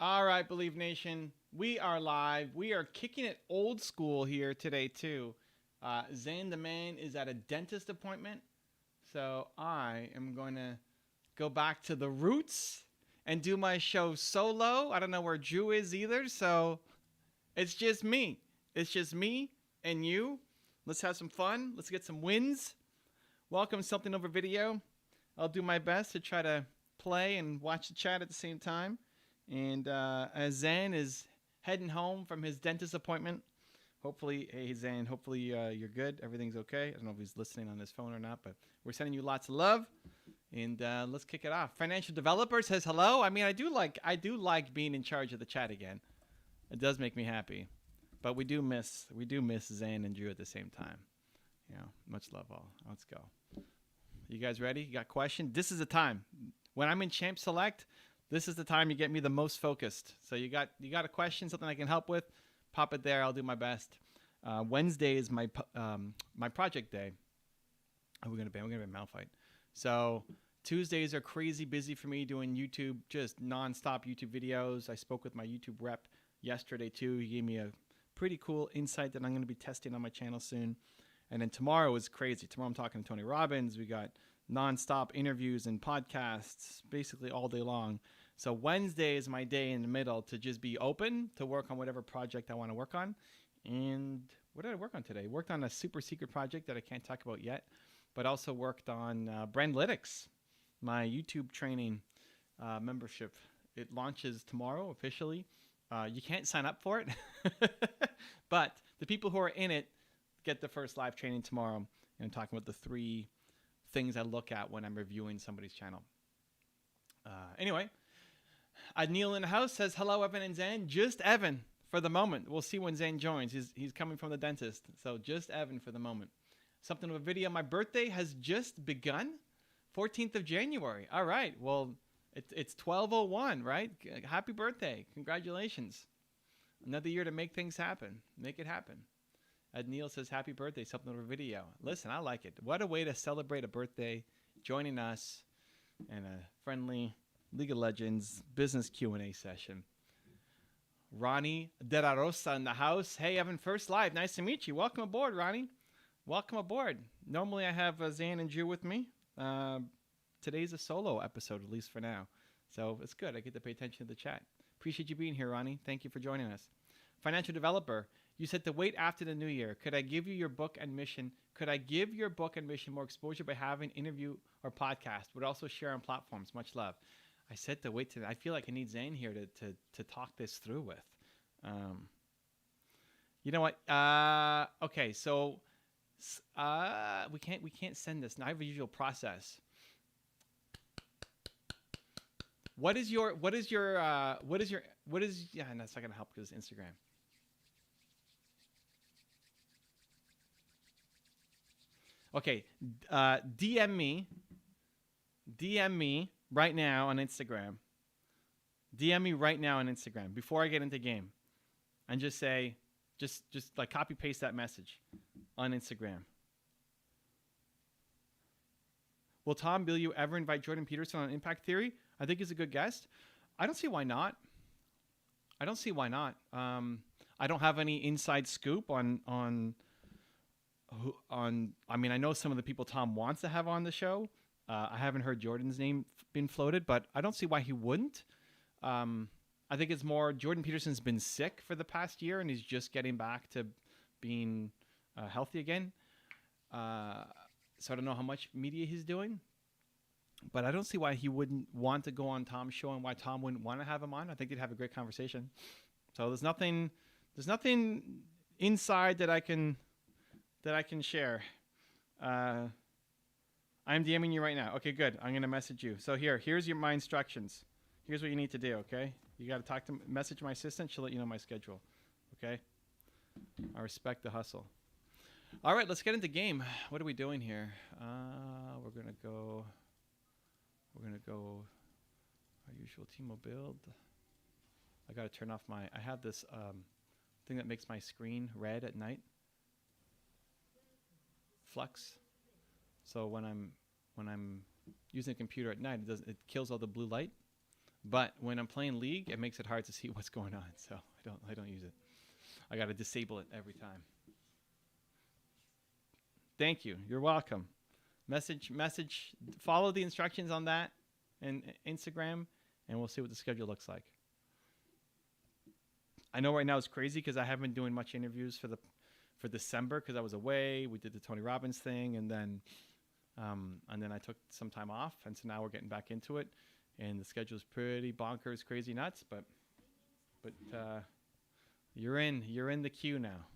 All right, Believe Nation, we are live. We are kicking it old school here today, too. Zane the Man is at a dentist appointment, so I am going to go back to the roots and do my show solo. I don't know where Drew is either, so it's just me. It's just me and you. Let's have some fun. Let's get some wins. Welcome to Something Over Video. I'll do my best to try to play and watch the chat at the same time. And as Zan is heading home from his dentist appointment, hopefully, hey Zan, hopefully you're good. Everything's okay. I don't know if he's listening on his phone or not, but we're sending you lots of love. And let's kick it off. Financial Developer says hello. I mean, I do like being in charge of the chat again. It does make me happy. But we do miss Zan and Drew at the same time. You know, much love all. Let's go. You guys ready? You got questions? This is the time. When I'm in Champ Select, this is the time you get me the most focused. So you got a question, something I can help with, pop it there. I'll do my best. Wednesday is my project day. We're gonna be a mouth fight. So Tuesdays are crazy busy for me doing YouTube, just nonstop YouTube videos. I spoke with my YouTube rep yesterday too. He gave me a pretty cool insight that I'm going to be testing on my channel soon. And then tomorrow is crazy. Tomorrow I'm talking to Tony Robbins. We got nonstop interviews and podcasts basically all day long. So Wednesday is my day in the middle to just be open to work on whatever project I want to work on. And what did I work on today? Worked on a super secret project that I can't talk about yet, but also worked on Brandlytics, my YouTube training membership. It launches tomorrow officially. You can't sign up for it, but the people who are in it get the first live training tomorrow. And I'm talking about the 3 things I look at when I'm reviewing somebody's channel. Anyway, Neil in the house says, hello, Evan and Zan. Just Evan for the moment. We'll see when Zan joins. He's coming from the dentist. So just Evan for the moment. Something of a video. My birthday has just begun. 14th of January. All right. Well, it's 12:01, right? Happy birthday. Congratulations. Another year to make things happen. Make it happen. Neil says, happy birthday, something of a video. Listen, I like it. What a way to celebrate a birthday, joining us in a friendly League of Legends business Q&A session. Ronnie De La Rosa in the house. Hey, Evan, first live. Nice to meet you. Welcome aboard, Ronnie. Welcome aboard. Normally I have Zan and Drew with me. Today's a solo episode, at least for now. So it's good. I get to pay attention to the chat. Appreciate you being here, Ronnie. Thank you for joining us. Financial Developer. You said to wait after the new year. Could I give your book and mission more exposure by having interview or podcast? Would also share on platforms. Much love. I said to wait. I feel like I need Zane here to talk this through with. You know what? Okay, so we can't send this. Now I have a usual process. What is yeah, that's not gonna help because it's Instagram. Okay, DM me right now on Instagram. DM me right now on Instagram before I get into game, and just say, just like copy paste that message on Instagram. Will Tom Bilyeu ever invite Jordan Peterson on Impact Theory? I think he's a good guest. I don't see why not. I don't have any inside scoop on. I mean, I know some of the people Tom wants to have on the show. I haven't heard Jordan's name been floated, but I don't see why he wouldn't. I think it's more Jordan Peterson's been sick for the past year, and he's just getting back to being healthy again. So I don't know how much media he's doing, but I don't see why he wouldn't want to go on Tom's show and why Tom wouldn't want to have him on. I think they'd have a great conversation. So there's nothing inside that I can share. I'm DMing you right now. Okay, good. I'm going to message you. So here's my instructions. Here's what you need to do, okay? You got to message my assistant. She'll let you know my schedule, okay? I respect the hustle. All right, let's get into game. What are we doing here? We're going to go our usual Teemo build. I got to turn off I have this thing that makes my screen red at night. Flux. So when I'm using a computer at night, it kills all the blue light But when I'm playing League, it makes it hard to see what's going on. So I don't use it. I got to disable it every time. Thank you. You're welcome. Message. Follow the instructions on that and Instagram, and we'll see what the schedule looks like. I know right now it's crazy because I haven't been doing much interviews for December because I was away. We did the Tony Robbins thing, and then I took some time off, and so now we're getting back into it, and the schedule is pretty bonkers, crazy nuts. But you're in the queue now.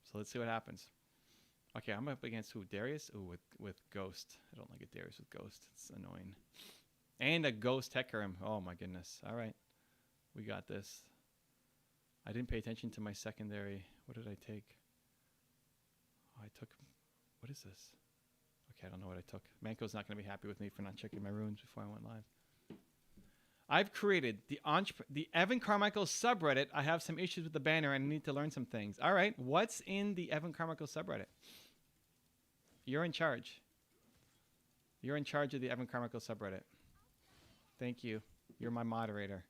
So let's see what happens. Okay, I'm up against who? Darius? Ooh, with Ghost. I don't like a Darius with Ghost. It's annoying. And a Ghost Hecarim. Oh my goodness. All right. We got this. I didn't pay attention to my secondary. What did I take? Oh, I took... What is this? Okay, I don't know what I took. Manko's not going to be happy with me for not checking my runes before I went live. I've created the Evan Carmichael subreddit. I have some issues with the banner and I need to learn some things. All right, what's in the Evan Carmichael subreddit? You're in charge. You're in charge of the Evan Carmichael subreddit. Thank you. You're my moderator.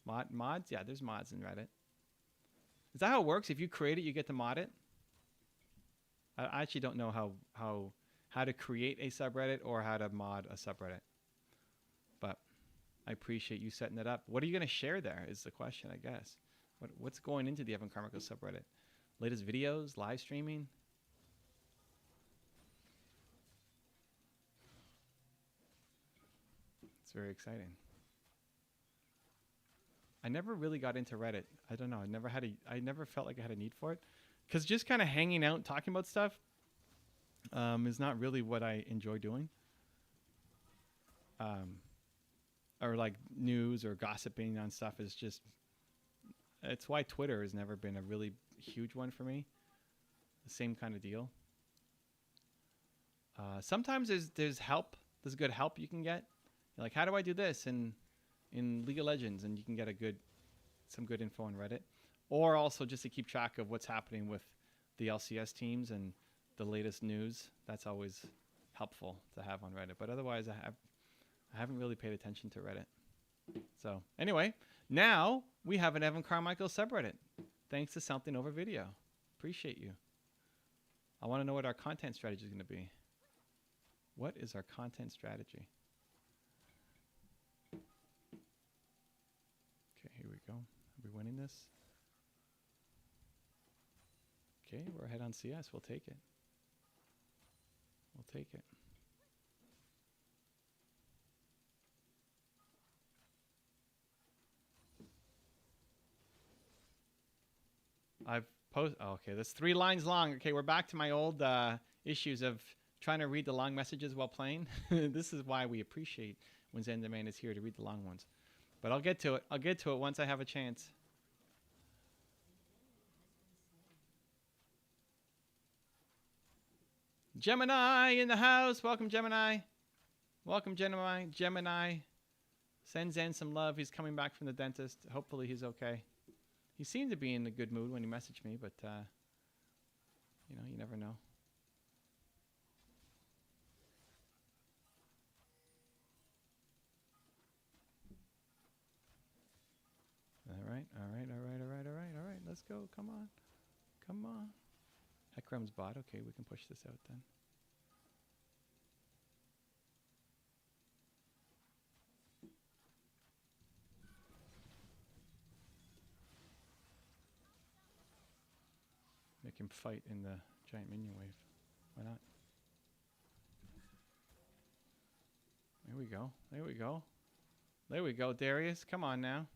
Mods? Yeah, there's mods in Reddit. Is that how it works? If you create it, you get to mod it? I actually don't know how to create a subreddit or how to mod a subreddit. But I appreciate you setting it up. What are you going to share there is the question, I guess. What's going into the Evan Carmichael subreddit? Latest videos, live streaming? It's very exciting. I never really got into Reddit. I don't know. I never felt like I had a need for it. Because just kind of hanging out and talking about stuff is not really what I enjoy doing. Or like news or gossiping on stuff is just... It's why Twitter has never been a really huge one for me. The same kind of deal. Sometimes there's help. There's good help you can get. You're like, how do I do this in League of Legends? And you can get some good info on Reddit. Or also just to keep track of what's happening with the LCS teams and the latest news. That's always helpful to have on Reddit. But otherwise, I haven't really paid attention to Reddit. So anyway, now we have an Evan Carmichael subreddit. Thanks to Something Over Video. Appreciate you. I want to know what our content strategy is going to be. What is our content strategy? Okay, here we go. Are we winning this? Okay, we're ahead on CS. We'll take it. We'll take it. I've posted... Oh, okay, that's 3 lines long. Okay, we're back to my old issues of trying to read the long messages while playing. This is why we appreciate when Zen Demand is here to read the long ones. But I'll get to it. I'll get to it once I have a chance. Gemini in the house. Welcome, Gemini. Welcome, Gemini. Gemini. Send Zen some love. He's coming back from the dentist. Hopefully he's okay. He seemed to be in a good mood when he messaged me, but, you know, you never know. All right. Let's go. Come on. Come on. Hecarim's bot. Okay, we can push this out then. Make him fight in the giant minion wave. Why not? There we go. There we go. There we go, Darius. Come on now.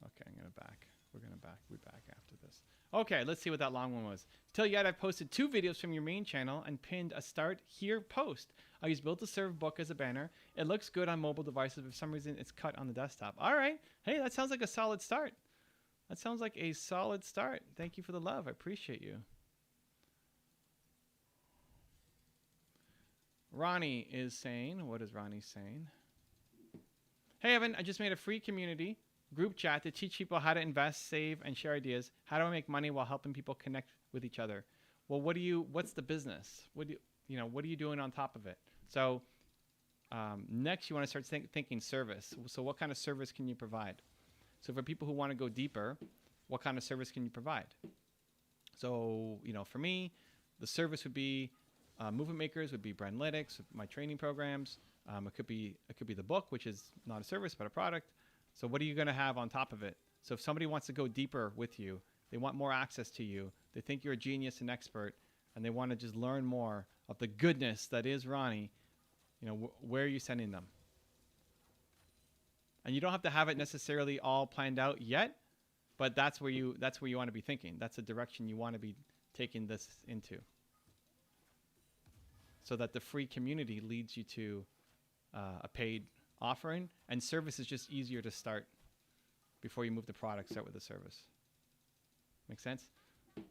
Okay, I'm going to back. We're going to back. We're back after this. Okay, let's see what that long one was. Till yet, I've posted 2 videos from your main channel and pinned a start here post. I use Build to Serve book as a banner. It looks good on mobile devices, but for some reason it's cut on the desktop. All right. Hey, that sounds like a solid start. That sounds like a solid start. Thank you for the love. I appreciate you. Ronnie is saying, what is Ronnie saying? Hey, Evan, I just made a free community group chat to teach people how to invest, save, and share ideas. How do I make money while helping people connect with each other? Well, what's the business? What are you doing on top of it? So Next, you want to start thinking service. So what kind of service can you provide? So for people who want to go deeper, what kind of service can you provide? So, for me, the service would be movement makers, would be Brandlytics, my training programs. It could be the book, which is not a service but a product. So what are you going to have on top of it? So if somebody wants to go deeper with you, they want more access to you, they think you're a genius and expert, and they want to just learn more of the goodness that is Ronnie, where are you sending them? And you don't have to have it necessarily all planned out yet, but that's where you want to be thinking. That's the direction you want to be taking this into, so that the free community leads you to a paid offering, and service is just easier to start before you move the product. Start with the service. Make sense?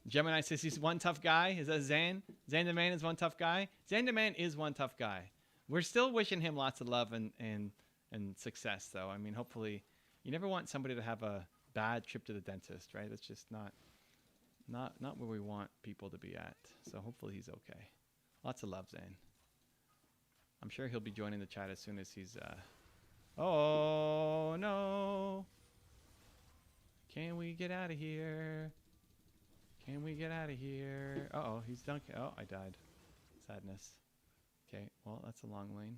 Gemini says he's one tough guy. Is that Zan? Zan the Man is one tough guy. Zan the Man is one tough guy. We're still wishing him lots of love and success, though. I mean, hopefully, you never want somebody to have a bad trip to the dentist, right? That's just not where we want people to be at. So hopefully he's okay. Lots of love, Zane. I'm sure he'll be joining the chat as soon as he's oh no. Can we get out of here? Can we get out of here? Uh-oh, he's done. Oh, I died. Sadness. Okay, well, that's a long lane.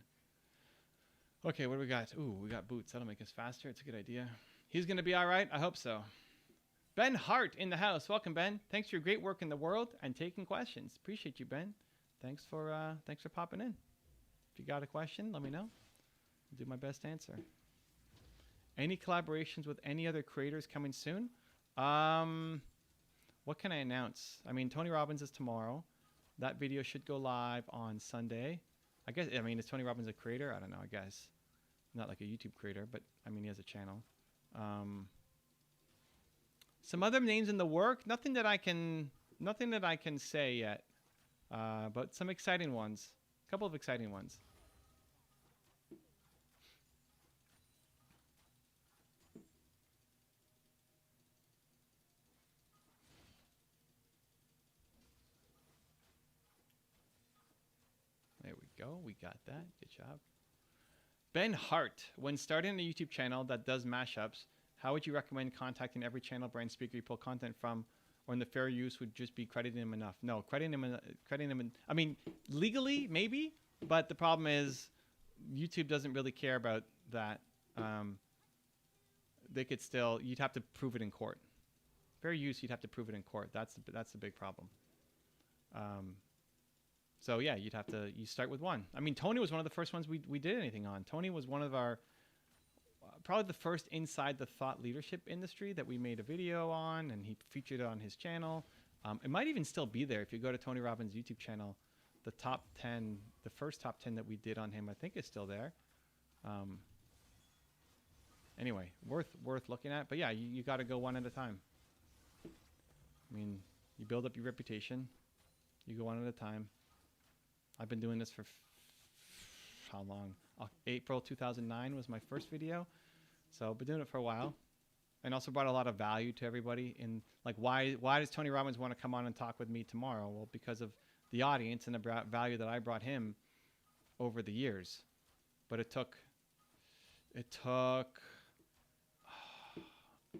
Okay, what do we got? Ooh, we got boots. That'll make us faster. It's a good idea. He's going to be all right? I hope so. Ben Hart in the house. Welcome, Ben. Thanks for your great work in the world and taking questions. Appreciate you, Ben. Thanks for popping in. If you got a question, let me know. I'll do my best to answer. Any collaborations with any other creators coming soon? What can I announce? I mean, Tony Robbins is tomorrow. That video should go live on Sunday. Is Tony Robbins a creator? I don't know, I guess. Not like a YouTube creator, but he has a channel. Some other names in the work. Nothing that I can say yet. But some exciting ones. A couple of exciting ones. There we go. We got that. Good job. Ben Hart, when starting a YouTube channel that does mashups, how would you recommend contacting every channel brand speaker you pull content from, or in the fair use would just be crediting him enough? No, crediting him. I mean, legally maybe, but the problem is YouTube doesn't really care about that. You'd have to prove it in court. Fair use, you'd have to prove it in court. That's the big problem. So yeah, you start with one. I mean, Tony was one of the first ones we did anything on. Tony was one of our, probably the first inside the thought leadership industry that we made a video on, and he featured it on his channel. It might even still be there if you go to Tony Robbins' YouTube channel. The first top 10 that we did on him, I think is still there. Anyway, worth looking at. But yeah, you got to go one at a time. I mean, you build up your reputation. You go one at a time. I've been doing this for how long? April 2009 was my first video. So I've been doing it for a while. And also brought a lot of value to everybody. In like, why does Tony Robbins want to come on and talk with me tomorrow? Well, because of the audience and the value that I brought him over the years. But it took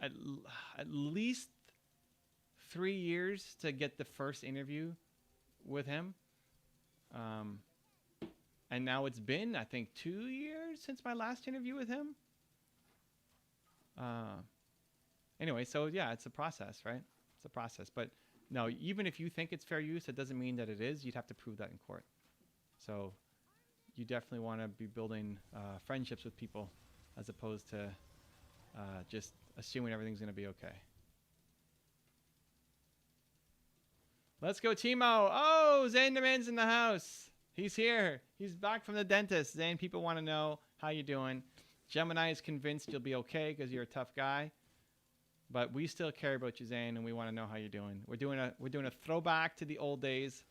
at least 3 years to get the first interview with him. And now it's been, I think, 2 years since my last interview with him. Anyway, so yeah, it's a process, right? It's a process. But no, even if you think it's fair use, it doesn't mean that it is. You'd have to prove that in court. So you definitely want to be building friendships with people as opposed to just assuming everything's going to be okay. Let's go, Teemo. Oh, Zane the Man's in the house. He's here. He's back from the dentist. Zane, people want to know how you doing. Gemini is convinced you'll be okay because you're a tough guy. But we still care about you, Zane, and we want to know how you're doing. We're doing a throwback to the old days.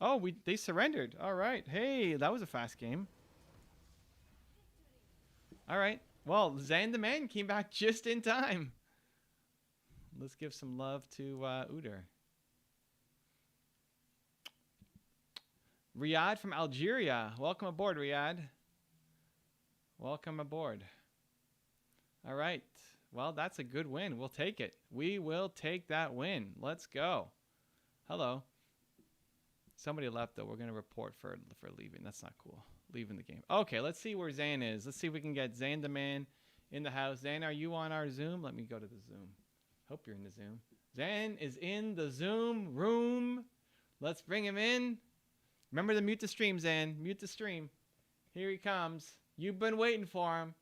Oh, they surrendered. All right. Hey, that was a fast game. All right. Well, Zane the Man came back just in time. Let's give some love to Uder. Riyadh from Algeria. Welcome aboard, Riyadh. Welcome aboard. All right. Well, that's a good win. We'll take it. We will take that win. Let's go. Hello. Somebody left, though. We're going to report for leaving. That's not cool. Leaving the game. Okay, let's see where Zan is. Let's see if we can get Zan the man in the house. Zan, are you on our Zoom? Let me go to the Zoom. Hope you're in the Zoom. Zan is in the Zoom room. Let's bring him in. Remember to mute the stream, Zan. Mute the stream. Here he comes. You've been waiting for him.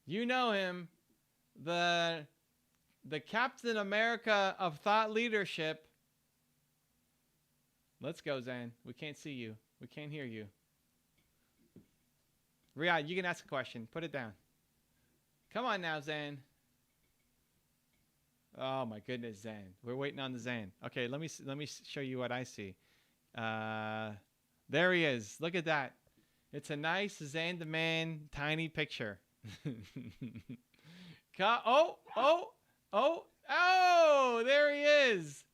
You know him. The Captain America of thought leadership. Let's go, Zan. We can't see you. We can't hear you. Riyadh, you can ask a question. Put it down. Come on now, Zan. Oh my goodness, Zan. We're waiting on the Zan. Okay, let me show you what I see. There he is. Look at that. It's a nice Zan the man tiny picture. Oh, there he is.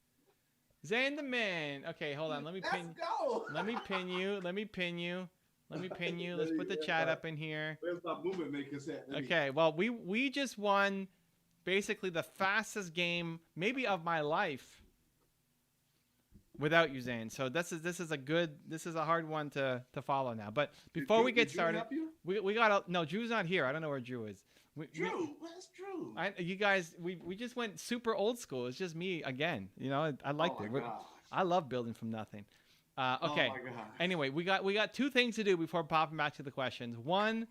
Zan the man. Okay, hold on. Let me pin you. Let me pin you. Let's put the chat up in here. Where's my movement maker set? Okay, well, we just won basically the fastest game maybe of my life without you, Zan. So this is a hard one to follow now. But before we get started, we got no, Drew's not here. I don't know where Drew is. Drew, where's Drew? You guys, we just went super old school. It's just me again. You know, I liked it. I love building from nothing. Okay. Oh my gosh. Anyway, we got two things to do before popping back to the questions. One,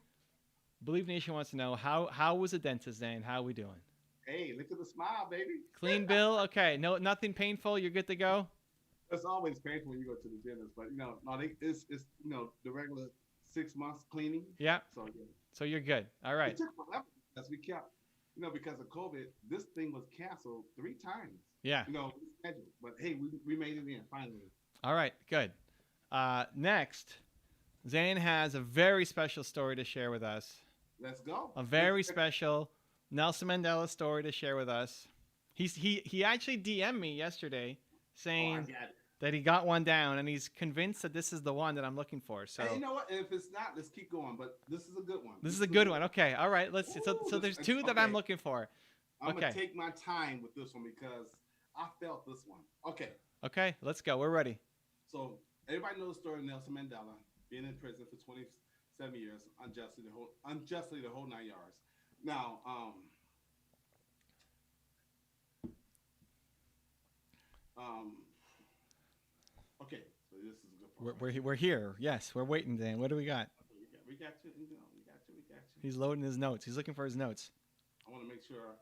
Believe Nation wants to know how was the dentist, Zan? How are we doing? Hey, look at the smile, baby. Clean bill. Okay. No, nothing painful. You're good to go. It's always painful when you go to the dentist, but it's the regular 6 months cleaning. Yeah. So yeah. So you're good. All right. It took forever because we kept, because of COVID, this thing was canceled 3 times. Yeah. Scheduled. But hey, we made it in finally. All right. Good. Next, Zan has a very special story to share with us. Let's go. A very special Nelson Mandela story to share with us. He actually DM'd me yesterday saying that he got one down, and he's convinced that this is the one that I'm looking for. So hey, you know what? If it's not, let's keep going. But this is a good one. This is a good one. Okay. All right. Let's. So there's 2 that I'm looking for. I'm gonna take my time with this one because I felt this one. Okay. Okay. Let's go. We're ready. So everybody knows the story of Nelson Mandela being in prison for 27 years unjustly the whole 9 yards. Now, okay, so this is a good part. We're here. Yes, we're waiting, Dan. What do we got? We got you. He's loading his notes. He's looking for his notes. I want to make sure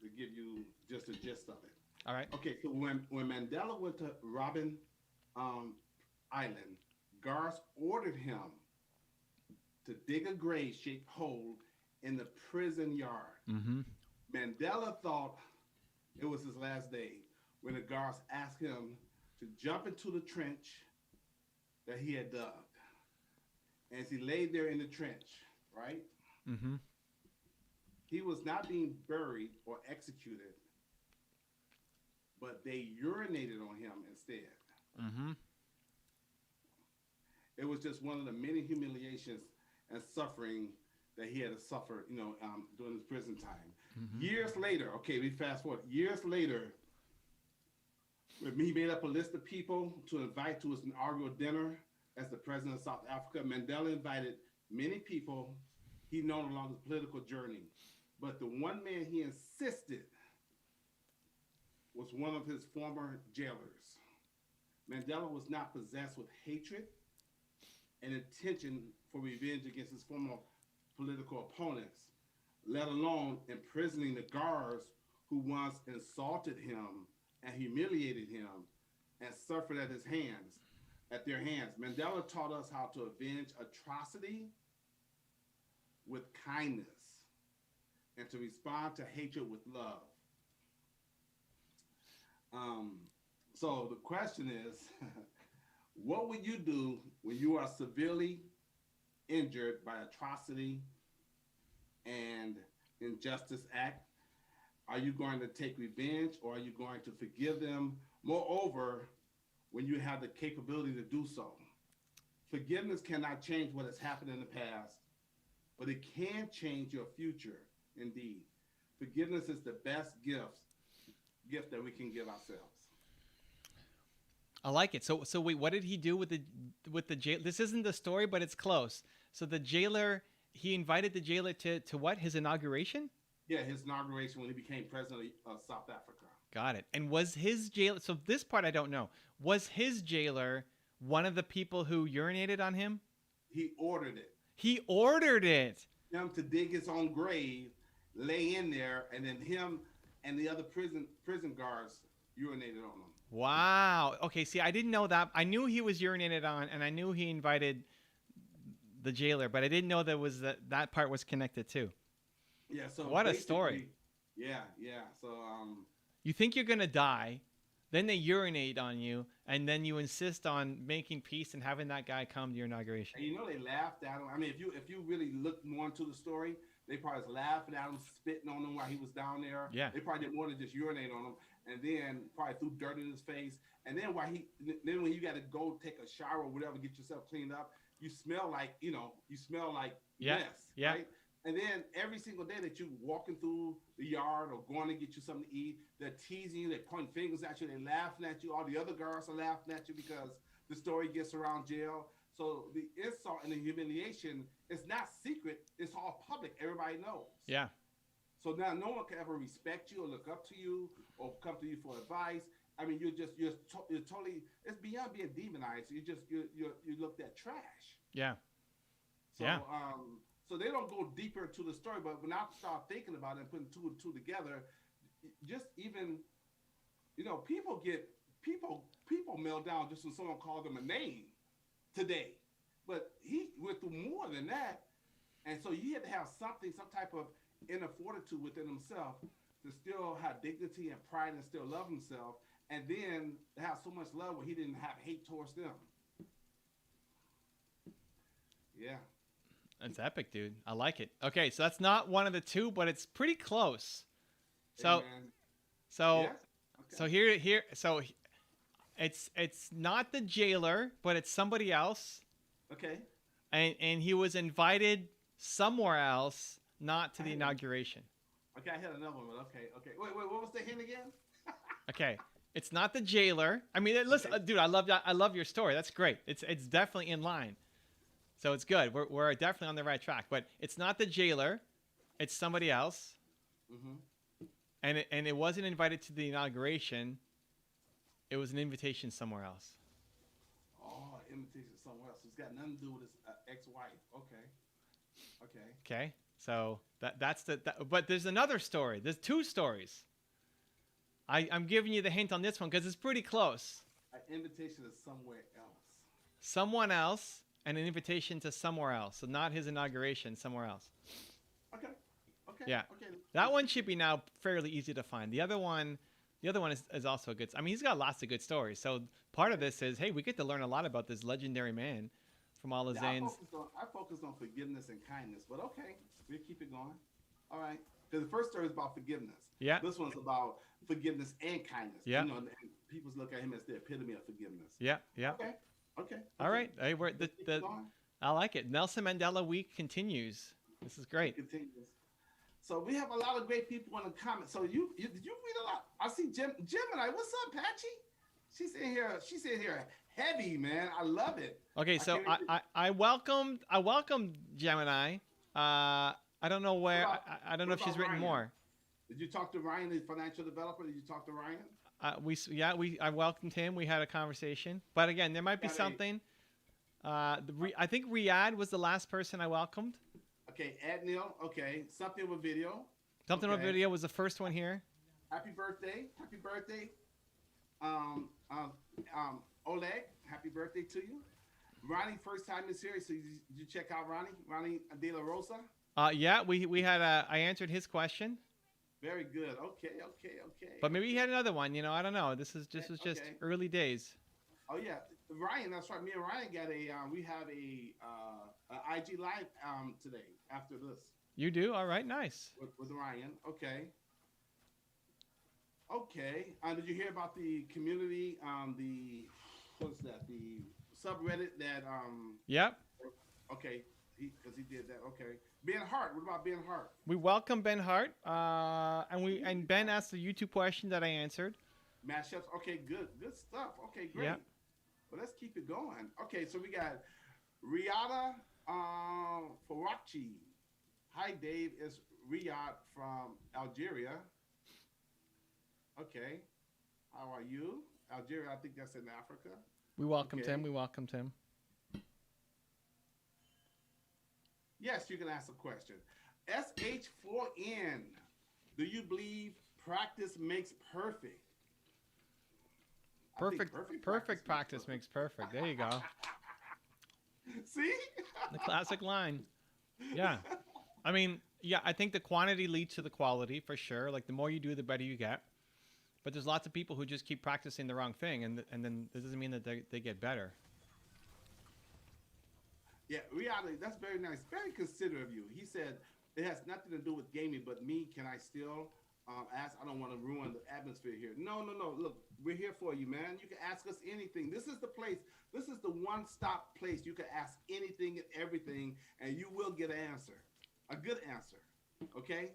to give you just the gist of it. All right. Okay, so when Mandela went to Robben Island, guards ordered him to dig a grave-shaped hole in the prison yard. Mm-hmm. Mandela thought it was his last day when the guards asked him to jump into the trench that he had dug. As he lay there in the trench, right? Mm-hmm. He was not being buried or executed, but they urinated on him instead. Mm-hmm. It was just one of the many humiliations and suffering that he had to suffer, during his prison time. Mm-hmm. Years later, okay, we fast forward. Years later, he made up a list of people to invite to his inaugural dinner as the president of South Africa. Mandela invited many people he known along his political journey. But the one man he insisted was one of his former jailers. Mandela was not possessed with hatred and intention for revenge against his former political opponents, let alone imprisoning the guards who once insulted him and humiliated him and suffered at their hands. Mandela taught us how to avenge atrocity with kindness and to respond to hatred with love. So the question is, what would you do when you are severely injured by atrocity and injustice act? Are you going to take revenge, or are you going to forgive them? Moreover, when you have the capability to do so. Forgiveness cannot change what has happened in the past, but it can change your future. Indeed, forgiveness is the best gift that we can give ourselves. I like it. So wait, what did he do with the jail? This isn't the story, but it's close. So the jailer, he invited the jailer to what? His inauguration? Yeah, his inauguration when he became president of South Africa. Got it. And was his jailer? So this part I don't know. Was his jailer one of the people who urinated on him? He ordered it. He ordered it. Him to dig his own grave, lay in there, and then him and the other prison guards urinated on him. Wow. Okay. See, I didn't know that. I knew he was urinated on, and I knew he invited the jailer, but I didn't know that part was connected too. Yeah. So what a story. Yeah. So you think you're gonna die, then they urinate on you, and then you insist on making peace and having that guy come to your inauguration. And you know they laughed at him. I mean, if you really look more into the story, they probably was laughing at him, spitting on him while he was down there. Yeah. They probably did more than just urinate on him, and then probably threw dirt in his face. And then when you got to go take a shower or whatever, get yourself cleaned up, you smell like mess. Yeah. Right? And then every single day that you're walking through the yard or going to get you something to eat, they're teasing you, they're pointing fingers at you, they're laughing at you. All the other guards are laughing at you because the story gets around jail. So the insult and the humiliation is not secret. It's all public. Everybody knows. Yeah. So now no one can ever respect you or look up to you or come to you for advice. I mean, you're totally, it's beyond being demonized. You looked at trash. Yeah. So, yeah. So they don't go deeper into the story, but when I start thinking about it and putting two and two together, just even, people melt down just when someone called them a name today. But he went through more than that. And so he had to have some type of inner fortitude within himself to still have dignity and pride and still love himself. And then have so much love where he didn't have hate towards them. Yeah. That's epic, dude. I like it. Okay, so that's not one of the two, but it's pretty close. So, Amen. so, Yeah? Okay. so so it's not the jailer, but it's somebody else, Okay. and he was invited somewhere else, not to the inauguration. Okay, I had another one, but okay. Wait, what was the hint again? Okay, it's not the jailer. I mean, listen, Okay. dude, I love your story. That's great. It's definitely in line. So it's good. We're definitely on the right track. But it's not the jailer. It's somebody else. Mm-hmm. And it wasn't invited to the inauguration. It was an invitation somewhere else. Oh, invitation somewhere else. It's got nothing to do with his ex-wife. Okay. Okay. So that's but there's another story. There's two stories. I'm giving you the hint on this one because it's pretty close. An invitation is somewhere else. Someone else and an invitation to somewhere else. So not his inauguration, somewhere else. Okay. Yeah. Okay. That one should be now fairly easy to find. The other one is also a good. I mean, he's got lots of good stories. So part of this is, hey, we get to learn a lot about this legendary man from all of Zane's. I focused on forgiveness and kindness, but okay, we'll keep it going. All right. Because the first story is about forgiveness. Yeah. This one's about forgiveness and kindness. Yeah. And people look at him as the epitome of forgiveness. Yeah. Okay. All right. Hey, Keep going. I like it. Nelson Mandela Week continues. This is great. Continues. So we have a lot of great people in the comments. So did you read a lot? I see Gemini. What's up, Patchy? She's in here heavy, man. I love it. Okay, so I welcomed Gemini. I don't know where. I don't know if she's written Ryan? more. Did you talk to Ryan, the financial developer? Did you talk to Ryan? I welcomed him. We had a conversation. But again, there might be something. I think Riyadh was the last person I welcomed. Okay, Adnil. Okay, something with video. Something with video was the first one here. Happy birthday. Oleg, happy birthday to you. Ronnie, first time in series. So did you check out Ronnie De La Rosa? Yeah, we had I answered his question. Very good. Okay. But maybe he had another one. I don't know. This was just early days. Oh yeah, Ryan. That's right. Me and Ryan got we have a IG live today after this. You do? All right. Nice. With Ryan. Okay. Did you hear about the community? What's that? The subreddit that Yep. okay, because he did that. Okay, Ben Hart. What about Ben Hart? We welcome Ben Hart. And Ben asked the YouTube question that I answered. Mashups. Okay, good stuff. Okay, great. Yep. Well, let's keep it going. Okay, so we got Riyadh Farachi. Hi, Dave. It's Riyadh from Algeria. Okay. How are you? Algeria, I think that's in Africa. We welcomed Okay. him. We welcomed him. Yes, you can ask a question. SH4N. Do you believe practice makes perfect? I think Perfect practice makes perfect. There you go. See? The classic line. Yeah. I mean, yeah, I think the quantity leads to the quality for sure. Like the more you do, the better you get. But there's lots of people who just keep practicing the wrong thing, and then this doesn't mean that they get better. Yeah, reality, that's very nice. Very considerate of you. He said, it has nothing to do with gaming, but me, can I still ask? I don't want to ruin the atmosphere here. No. Look, we're here for you, man. You can ask us anything. This is the place. This is the one-stop place. You can ask anything and everything, and you will get an answer. A good answer. Okay?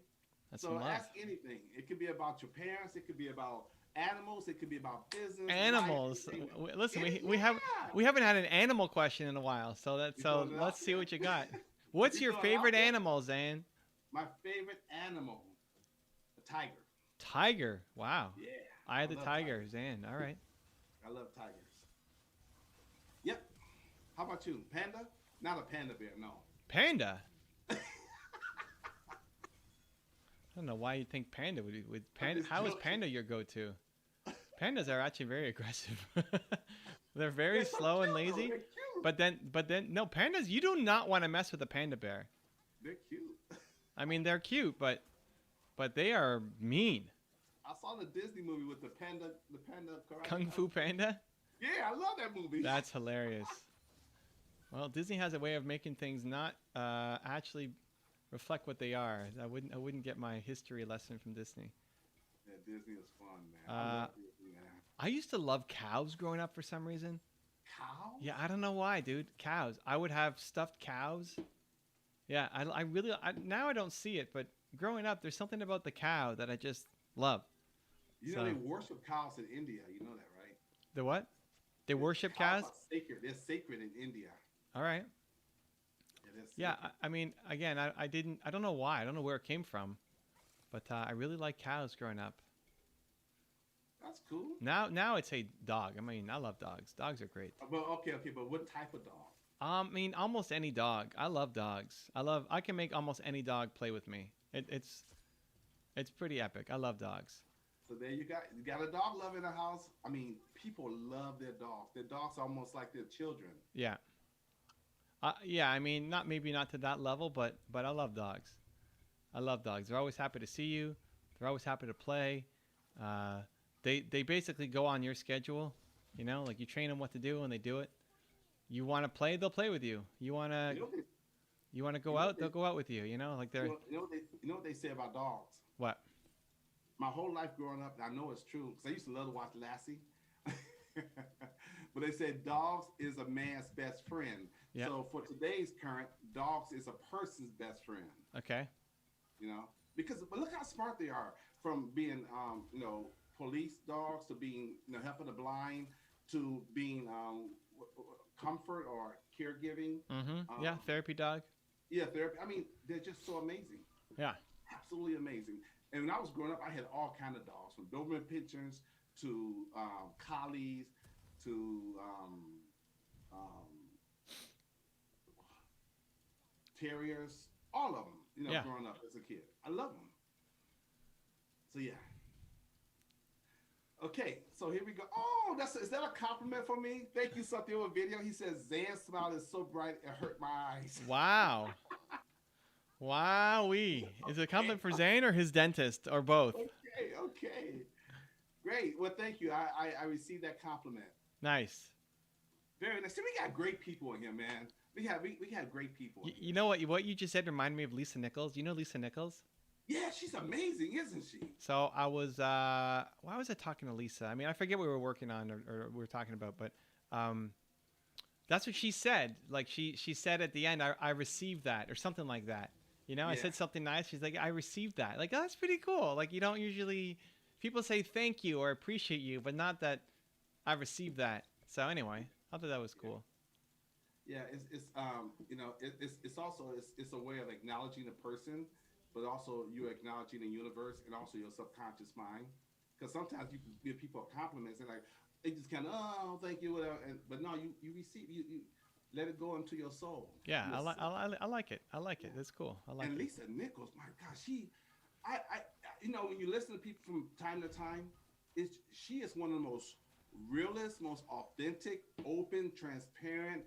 That's So some love. ask anything. It could be about your parents. It could be about animals. It could be about business. Animals. Life, anything. Listen, Yeah. we haven't had an animal question in a while, so throwing it let's out see there? what you got. What's You your throwing it out favorite there? animal, Zane? My favorite animal, a tiger. Tiger. Wow. Yeah. Eye of the love tiger, tigers. Zane. All right. I love tigers. Yep. How about you? Panda? Not a panda bear, no. Panda. I don't know why you think panda would panda. just How is joking. panda your go-to? Pandas are actually very aggressive. They're very slow and lazy. They're cute. But then no pandas. You do not want to mess with a panda bear. They're cute. I mean, they're cute, but they are mean. I saw the Disney movie with the panda karate. Kung Fu Panda. Yeah, I love that movie. That's hilarious. Well, Disney has a way of making things not actually reflect what they are. I wouldn't get my history lesson from Disney. Yeah, Disney is fun, man. I love Disney, man. I used to love cows growing up for some reason. Cow? Yeah, I don't know why, dude. Cows. I would have stuffed cows. Yeah, now I don't see it, but growing up, there's something about the cow that I just love. You know they worship cows in India. You know that, right? The what? They worship cows? are sacred. They're sacred in India. All right. Yeah, they're Yeah, sacred. I mean, again, I don't know why. I don't know where it came from, but I really like cows growing up. That's cool. Now I'd say dog. I mean, I love dogs. Dogs are great. But okay, but what type of dog? I mean, almost any dog. I love dogs. I can make almost any dog play with me. It's pretty epic. I love dogs. So there you got a dog love in the house. I mean, people love their dogs. Their dogs are almost like their children. Yeah. Yeah, I mean, not to that level, but I love dogs. I love dogs. They're always happy to see you. They're always happy to play. They basically go on your schedule. You know, like you train them what to do and they do it. You want to play, they'll play with you. You want to go out, they'll go out with you. You know, like they're You know what they say about dogs? what? My whole life growing up, I know it's true because I used to love to watch Lassie. But they said dogs is a man's best friend. Yep. So for today's current, dogs is a person's best friend. Okay. You know, but look how smart they are, from being police dogs to being helping the blind to being comfort or caregiving. Mm-hmm. Yeah, therapy dog. Yeah, therapy. I mean, they're just so amazing. Yeah. Absolutely amazing. And when I was growing up, I had all kind of dogs, from Doberman Pinschers to collies to terriers, all of them. Yeah. Growing up as a kid, I love them. So yeah. Okay, so here we go. Oh, is that a compliment for me? Thank you, Satya Video. He says Zan's smile is so bright it hurt my eyes. Wow. Wowee. Is it a compliment for Zane or his dentist or both? Okay. Great. Well, thank you. I received that compliment. Nice. Very nice. See, we got great people in here, man. We have great people. You know what you just said reminded me of Lisa Nichols. You know Lisa Nichols? Yeah, she's amazing, isn't she? So I was, why was I talking to Lisa? I mean, I forget what we were working on or we were talking about, but That's what she said. Like she said at the end, I received that or something like that. You know, I Yeah, said something nice. She's like, I received that. Like, oh, that's pretty cool. Like, you don't usually people say thank you or appreciate you, but not that I received that. So anyway, I thought that was yeah, cool. yeah. It's also it's a way of acknowledging a person, but also you're acknowledging the universe and also your subconscious mind. Because sometimes you can give people compliments and like they just kind of oh thank you whatever, but no you receive you let it go into your soul. Yeah, Your I like it. I like it. yeah. That's cool. I like And it. Lisa Nichols, my gosh, I, when you listen to people from time to time, she is one of the most realest, most authentic, open, transparent.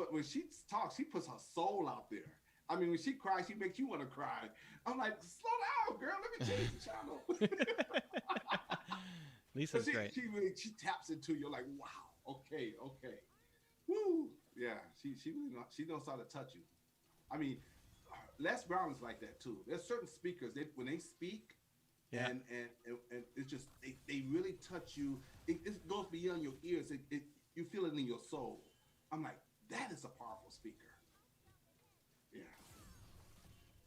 When she talks, she puts her soul out there. I mean, when she cries, she makes you want to cry. I'm like, slow down, girl. Let me change the channel. But Lisa's she great. she really she taps into you like, wow, okay, okay, woo, yeah. She really she knows how to touch you. I mean, Les Brown is like that too. There's certain speakers that when they speak, Yeah. and it's just they really touch you. It goes beyond your ears. You feel it in your soul. I'm like, that is a powerful speaker. Yeah.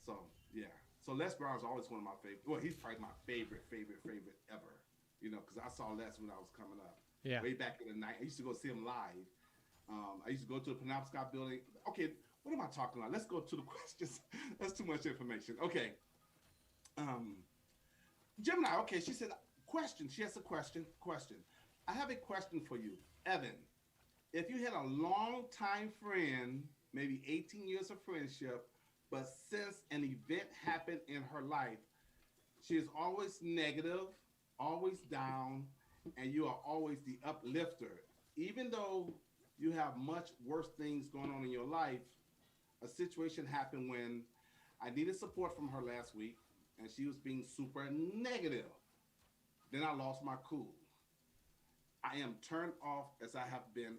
So yeah. So Les Brown is always one of my favorite. Well, he's probably my favorite ever. Because I saw Les when I was coming up, Yeah. way back in the night. I used to go see him live. I used to go to the Penobscot building. Okay, what am I talking about? Let's go to the questions. That's too much information. Okay. Um, Gemini, okay, she said, question. She has a question. Question. I have a question for you. Evan, if you had a long time friend, maybe 18 years of friendship, but since an event happened in her life, she is always negative, always down, and you are always the uplifter. Even though you have much worse things going on in your life, a situation happened when I needed support from her last week, and she was being super negative. Then I lost my cool. I am turned off as I have been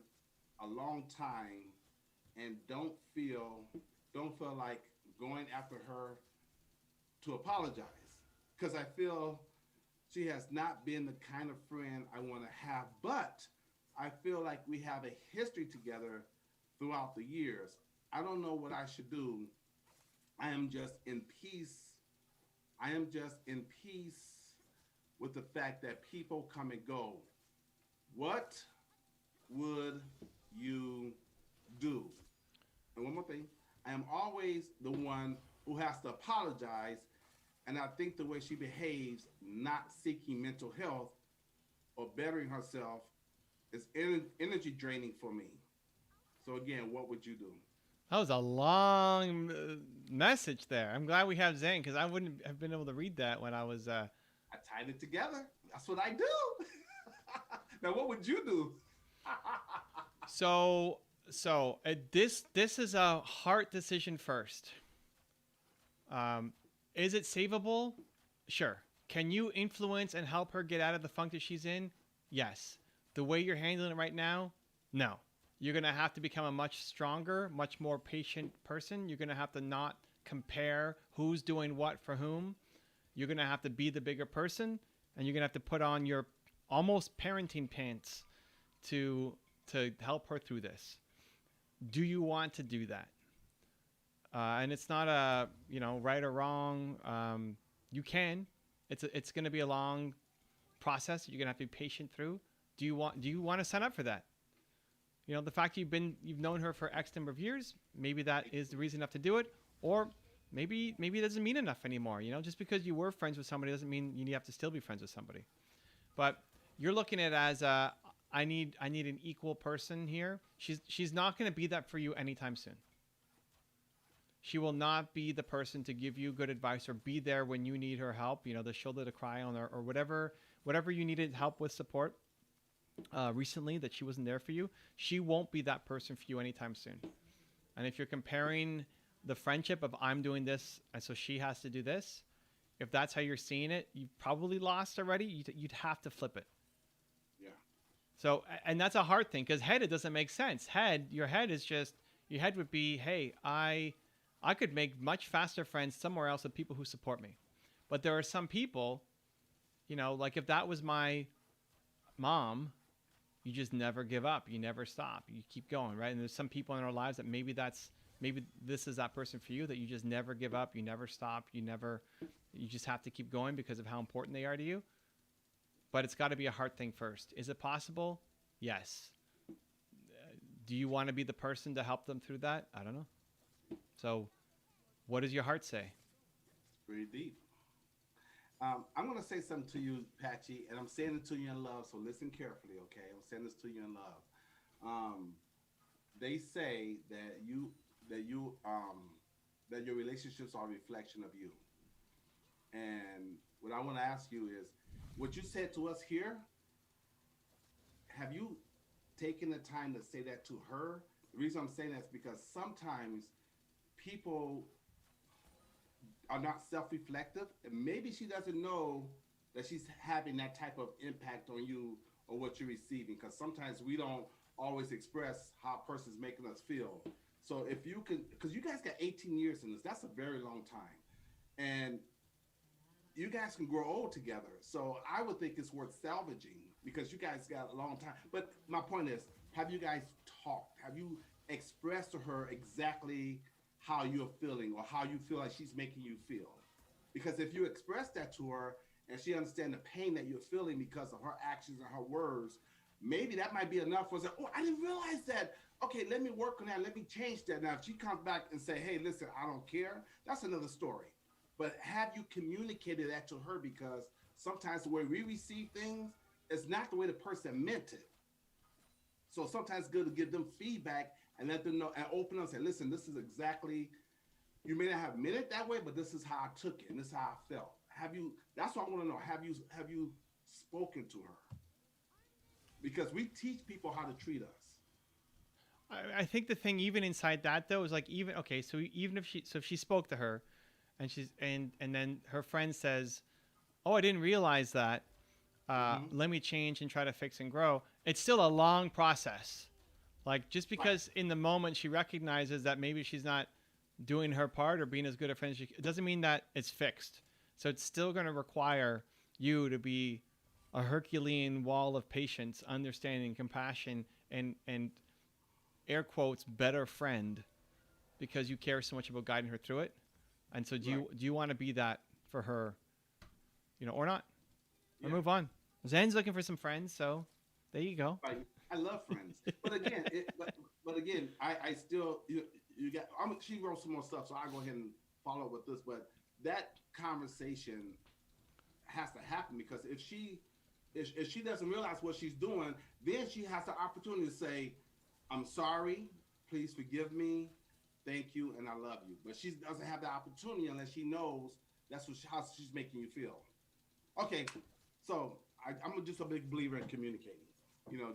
a long time, and don't feel like going after her to apologize because I feel she has not been the kind of friend I want to have, but I feel like we have a history together throughout the years. I don't know what I should do. I am just in peace. I am just in peace with the fact that people come and go. What would you do? And one more thing, I am always the one who has to apologize. And I think the way she behaves, not seeking mental health or bettering herself, is energy draining for me. So, again, what would you do? That was a long message there. I'm glad we have Zane because I wouldn't have been able to read that when I was. I tied it together. That's what I do. Now, what would you do? So this is a heart decision first. Um, is it savable? Sure. Can you influence and help her get out of the funk that she's in? Yes. The way you're handling it right now, no. You're going to have to become a much stronger, much more patient person. You're going to have to not compare who's doing what for whom. You're going to have to be the bigger person, and you're going to have to put on your almost parenting pants to help her through this. Do you want to do that? And it's not a right or wrong. You can. It's going to be a long process. You're going to have to be patient through. Do you want to sign up for that? The fact you've known her for X number of years, maybe that is the reason enough to do it, or maybe it doesn't mean enough anymore. Just because you were friends with somebody doesn't mean you have to still be friends with somebody. But you're looking at it as I need an equal person here. She's not going to be that for you anytime soon. She will not be the person to give you good advice or be there when you need her help. The shoulder to cry on or whatever you needed help with support recently that she wasn't there for you. She won't be that person for you anytime soon. And if you're comparing the friendship of I'm doing this and so she has to do this, if that's how you're seeing it, you've probably lost already. You'd have to flip it. Yeah. So, and that's a hard thing because head, it doesn't make sense. Your head would be, hey, I could make much faster friends somewhere else with people who support me. But there are some people, like if that was my mom, you just never give up. You never stop. You keep going, right? And there's some people in our lives that maybe this is that person for you, that you just never give up. You never stop. You just have to keep going because of how important they are to you. But it's got to be a heart thing first. Is it possible? Yes. Do you want to be the person to help them through that? I don't know. So what does your heart say? Pretty deep. I'm going to say something to you, Patchy, and I'm saying it to you in love, so listen carefully, okay? I'm saying this to you in love. Um, they say that you that your relationships are a reflection of you. And what I want to ask you is, what you said to us here, have you taken the time to say that to her? The reason I'm saying that is because sometimes people are not self-reflective, and maybe she doesn't know that she's having that type of impact on you or what you're receiving. Because sometimes we don't always express how a person's making us feel. So if you can, because you guys got 18 years in this, that's a very long time, and you guys can grow old together. So I would think it's worth salvaging because you guys got a long time. But my point is, have you guys talked? Have you expressed to her exactly how you're feeling or how you feel like she's making you feel? Because if you express that to her and she understands the pain that you're feeling because of her actions and her words, maybe that might be enough for her. Oh, I didn't realize that. Okay, let me work on that. Let me change that. Now, if she comes back and say, hey, listen, I don't care, that's another story. But have you communicated that to her? Because sometimes the way we receive things is not the way the person meant it. So sometimes it's good to give them feedback and let them know and open up and say, listen, this is exactly, you may not have meant it that way, but this is how I took it and this is how I felt. Have you, that's what I want to know. Have you spoken to her? Because we teach people how to treat us. I think the thing even inside that though is like, even okay, so even if she spoke to her and then her friend says, oh, I didn't realize that, let me change and try to fix and grow, it's still a long process. Like, just Right. because in the moment she recognizes that maybe she's not doing her part or being as good a friend as it doesn't mean that it's fixed. So it's still going to require you to be a Herculean wall of patience, understanding, compassion, and air quotes better friend, because you care so much about guiding her through it. And so Right. do you want to be that for her, or not? Or Yeah. move on. Zen's looking for some friends, so there you go. Right. I love friends. But again, but again, I still, you got, she wrote some more stuff, so I'll go ahead and follow up with this. But that conversation has to happen because if she doesn't realize what she's doing, then she has the opportunity to say, I'm sorry, please forgive me, thank you, and I love you. But she doesn't have the opportunity unless she knows how she's making you feel. Okay, so I'm just a big believer in communicating.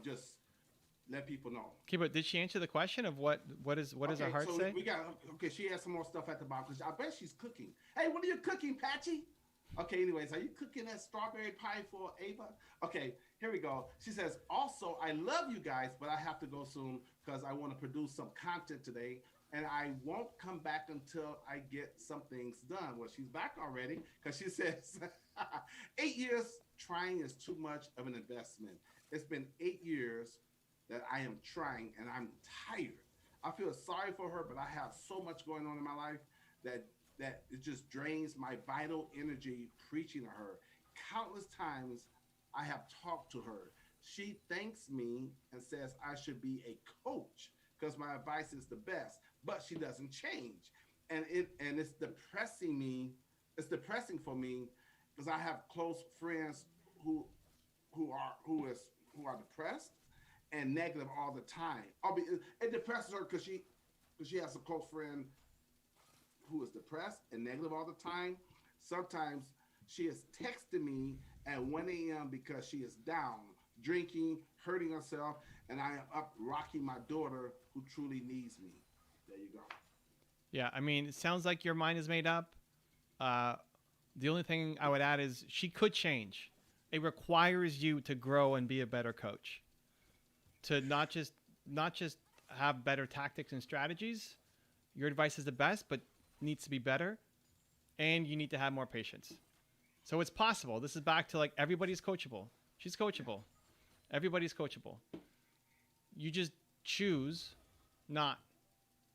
Just let people know. Okay, but did she answer the question of what does her Okay, heart so say? we got, okay, she has some more stuff at the bottom because I bet she's cooking. Hey, what are you cooking, Patchy? Okay, anyways, are you cooking that strawberry pie for Ava? Okay, here we go. She says, also, I love you guys, but I have to go soon because I want to produce some content today and I won't come back until I get some things done. Well, she's back already because she says, 8 years trying is too much of an investment. It's been 8 years that I am trying and I'm tired. I feel sorry for her, but I have so much going on in my life that it just drains my vital energy preaching to her. Countless times I have talked to her. She thanks me and says I should be a coach because my advice is the best, but she doesn't change. And it's depressing me. It's depressing for me because I have close friends who are depressed and negative all the time. It depresses her because she has a close friend who is depressed and negative all the time. Sometimes she is texting me at 1 a.m. because she is down, drinking, hurting herself, and I am up rocking my daughter who truly needs me. There you go. Yeah, I mean, it sounds like your mind is made up. Uh, the only thing I would add is she could change. It requires you to grow and be a better coach. To not just have better tactics and strategies. Your advice is the best, but needs to be better, and you need to have more patience. So it's possible. This is back to like everybody's coachable. She's coachable, Everybody's coachable. You just choose not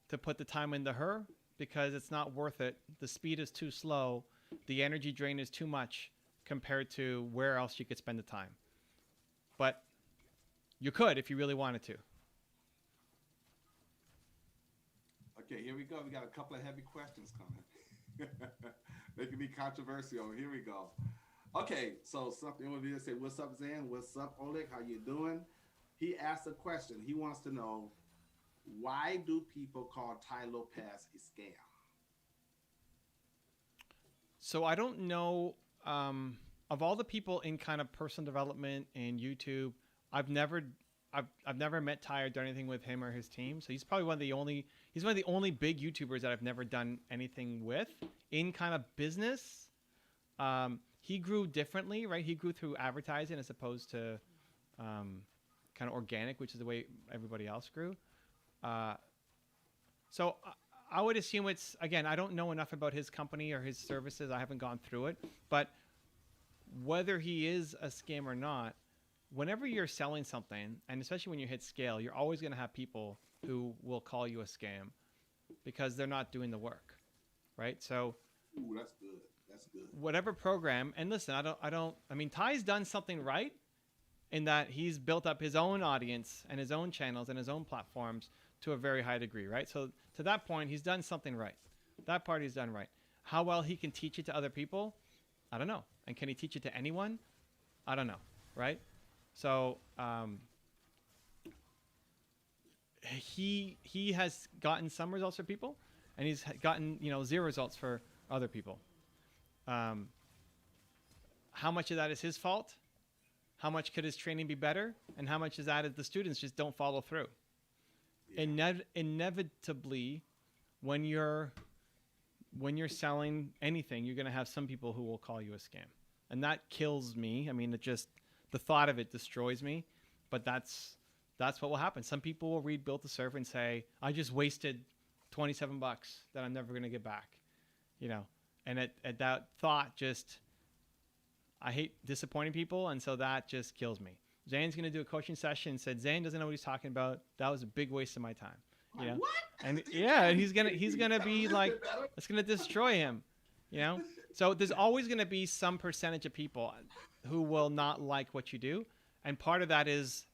to put the time into her because it's not worth it. The speed is too slow. The energy drain is too much compared to where else you could spend the time. But you could if you really wanted to. Okay, here we go. We got a couple of heavy questions coming. They can be controversial. Here we go. Okay, so something over here say, "What's up, Zan? What's up, Oleg? How you doing?" He asked a question. He wants to know, why do people call Ty Lopez a scam? So I don't know, of all the people in kind of personal development and YouTube, I've never met Ty or done anything with him or his team. So he's probably one of the only big YouTubers that I've never done anything with in kind of business. He grew differently, right? He grew through advertising as opposed to kind of organic, which is the way everybody else grew. So I would assume it's, again, I don't know enough about his company or his services. I haven't gone through it. But whether he is a scam or not, whenever you're selling something, and especially when you hit scale, you're always going to have people who will call you a scam because they're not doing the work, right? So Ooh, that's good. That's good. whatever program, and listen, I mean, Ty's done something right in that he's built up his own audience and his own channels and his own platforms to a very high degree, right? So to that point, he's done something right. That part he's done right. How well he can teach it to other people, I don't know. And can he teach it to anyone? I don't know, right? So he has gotten some results for people, and he's gotten 0 results for other people. How much of that is his fault? How much could his training be better? And how much is that the students just don't follow through? Yeah. Inevitably, when you're selling anything, you're going to have some people who will call you a scam. And that kills me. I mean, the thought of it destroys me. But that's what will happen. Some people will read Built to Serve and say, I just wasted $27 that I'm never going to get back. And at that thought, I hate disappointing people, and so that just kills me. Zan's going to do a coaching session and said, Zan doesn't know what he's talking about. That was a big waste of my time. What? And yeah, he's gonna be like, it's gonna destroy him. So there's always gonna be some percentage of people who will not like what you do, and part of that is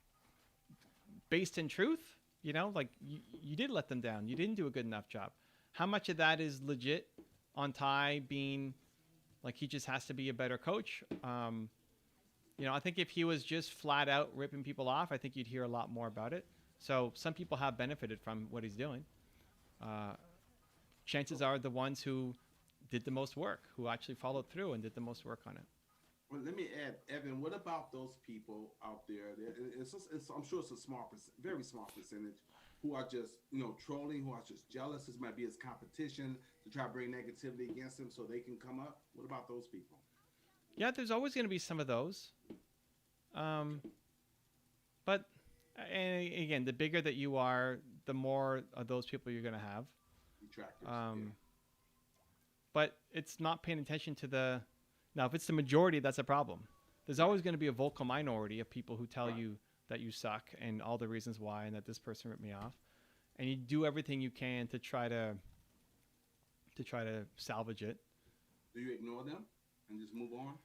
based in truth. Like you did let them down. You didn't do a good enough job. How much of that is legit on Ty being like he just has to be a better coach? I think if he was just flat out ripping people off, I think you'd hear a lot more about it. So some people have benefited from what he's doing. Chances are the ones who did the most work, who actually followed through and did the most work on it. Well, let me add, Evan, what about those people out there? I'm sure it's a very small percentage who are just, trolling, who are just jealous. This might be his competition to try to bring negativity against him so they can come up. What about those people? Yeah, there's always going to be some of those. But and again, the bigger that you are, the more of those people you're going to have. Detractors. But it's not paying attention to now, if it's the majority, that's a problem. There's always going to be a vocal minority of people who tell you that you suck and all the reasons why and that this person ripped me off. And you do everything you can to try to salvage it. Do you ignore them and just move on?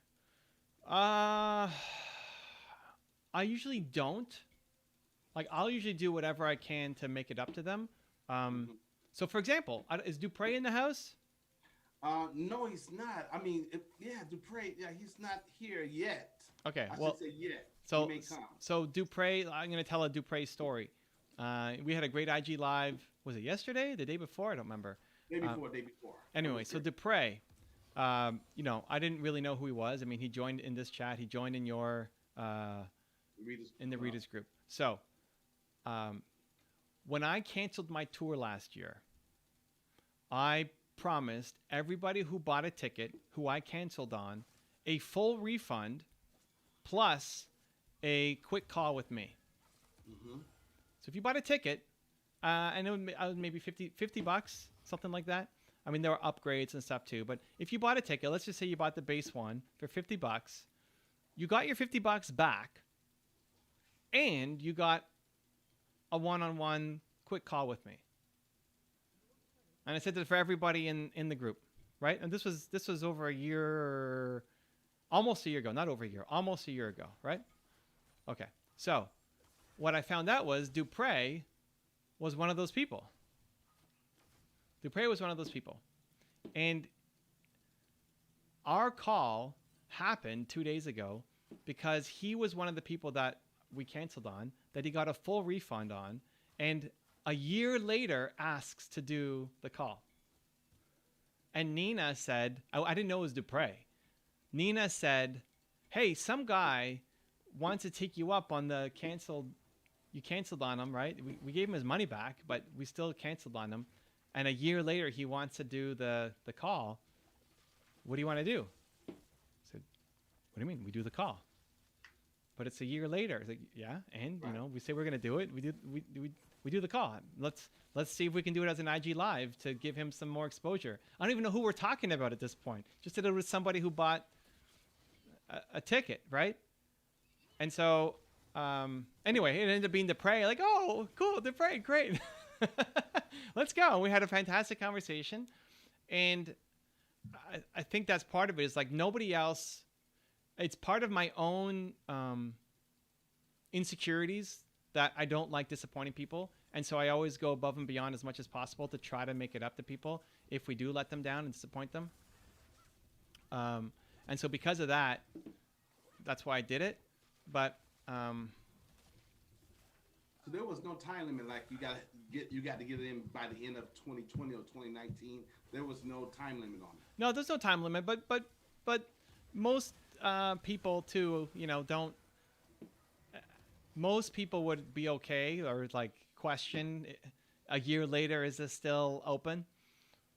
I usually don't. Like, I'll usually do whatever I can to make it up to them. So, for example, is Dupre in the house? No, he's not. I mean, Dupre, he's not here yet. Okay, I should say yet. So, he may come. So Dupre, I'm going to tell a Dupre story. We had a great IG Live. Was it yesterday? The day before? I don't remember. Day before. Anyway, so Dupre, I didn't really know who he was. I mean, he joined in this chat. He joined in your Readers group. So, when I canceled my tour last year, I promised everybody who bought a ticket, who I canceled on, a full refund plus a quick call with me. Mm-hmm. So if you bought a ticket, and it was maybe $50, something like that. I mean, there were upgrades and stuff too. But if you bought a ticket, let's just say you bought the base one for $50, you got your $50 back, and you got a one-on-one quick call with me. And I said that for everybody in the group, right? And this was over a year, almost a year ago, not over a year, almost a year ago, right? Okay. So what I found out was Dupre was one of those people. Dupre was one of those people. And our call happened 2 days ago because he was one of the people that we canceled on, that he got a full refund on, and a year later asks to do the call. And Nina said, I didn't know it was Dupre. Nina said, hey, some guy wants to take you up on the canceled. You canceled on him, right? We gave him his money back, but we still canceled on him. And a year later, he wants to do the call. What do you want to do? I said, what do you mean? We do the call. But it's a year later. It's like, yeah, and Right. we say we're going to do it. We do the call. Let's see if we can do it as an IG live to give him some more exposure. I don't even know who we're talking about at this point. Just that it was somebody who bought a ticket, right? And so anyway, it ended up being Dupre. Like, oh, cool, Dupre, great. Let's go. We had a fantastic conversation. And I think that's part of it, is like nobody else. It's part of my own insecurities that I don't like disappointing people. And so I always go above and beyond as much as possible to try to make it up to people if we do let them down and disappoint them. And so because of that, that's why I did it. But So there was no time limit. Like you got to get it in by the end of 2020 or 2019. There was no time limit on it. no, there's no time limit. But most people too, don't. Most people would be okay or like question a year later, is this still open?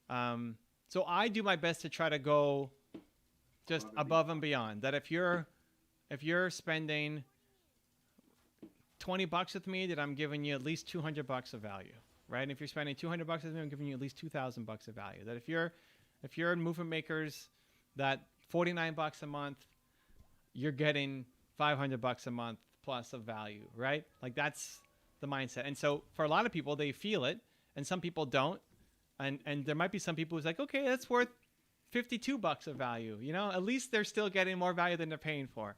So I do my best to try to go just above and beyond. That if you're spending $20 with me, that I'm giving you at least $200 of value, right? And if you're spending $200 with me, I'm giving you at least $2,000 of value. That if you're in Movement Makers, that $49 a month, you're getting $500 a month plus of value, right? Like that's the mindset. And so for a lot of people, they feel it, and some people don't. And there might be some people who's like, okay, that's worth $52 of value. At least they're still getting more value than they're paying for.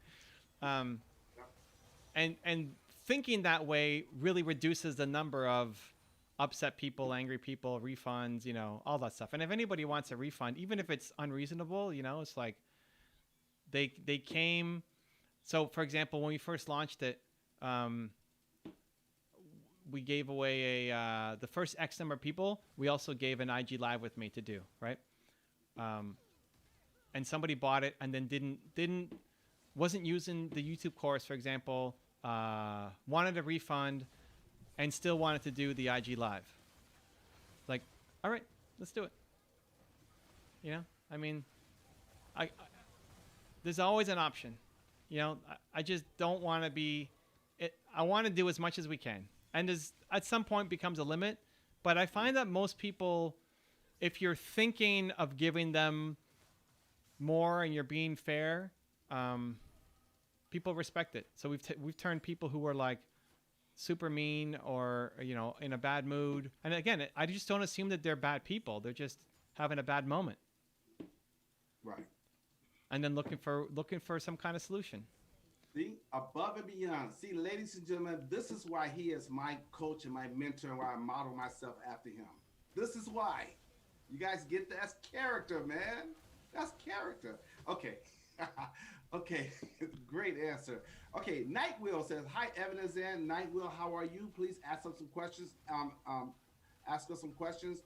And thinking that way really reduces the number of upset people, angry people, refunds, all that stuff. And if anybody wants a refund, even if it's unreasonable, it's like they came. So for example, when we first launched it, we gave away the first X number of people. We also gave an IG live with me to do, right? And somebody bought it and then wasn't using the YouTube course, for example, wanted a refund and still wanted to do the IG live. Like, all right, let's do it. I there's always an option. I just don't want to be. I want to do as much as we can, and at some point becomes a limit. But I find that most people, if you're thinking of giving them more and you're being fair, people respect it. So we've turned people who were like super mean or in a bad mood, and again, I just don't assume that they're bad people. They're just having a bad moment, Right. and then looking for some kind of solution. See, above and beyond. See, ladies and gentlemen, this is why he is my coach and my mentor, and why I model myself after him. This is why. You guys get that? That's character, man. That's character. Okay. Okay. Great answer. Okay. Night Wheel says, hi, Evan and Zan. Night Wheel, how are you? Please ask us some questions. Ask us some questions.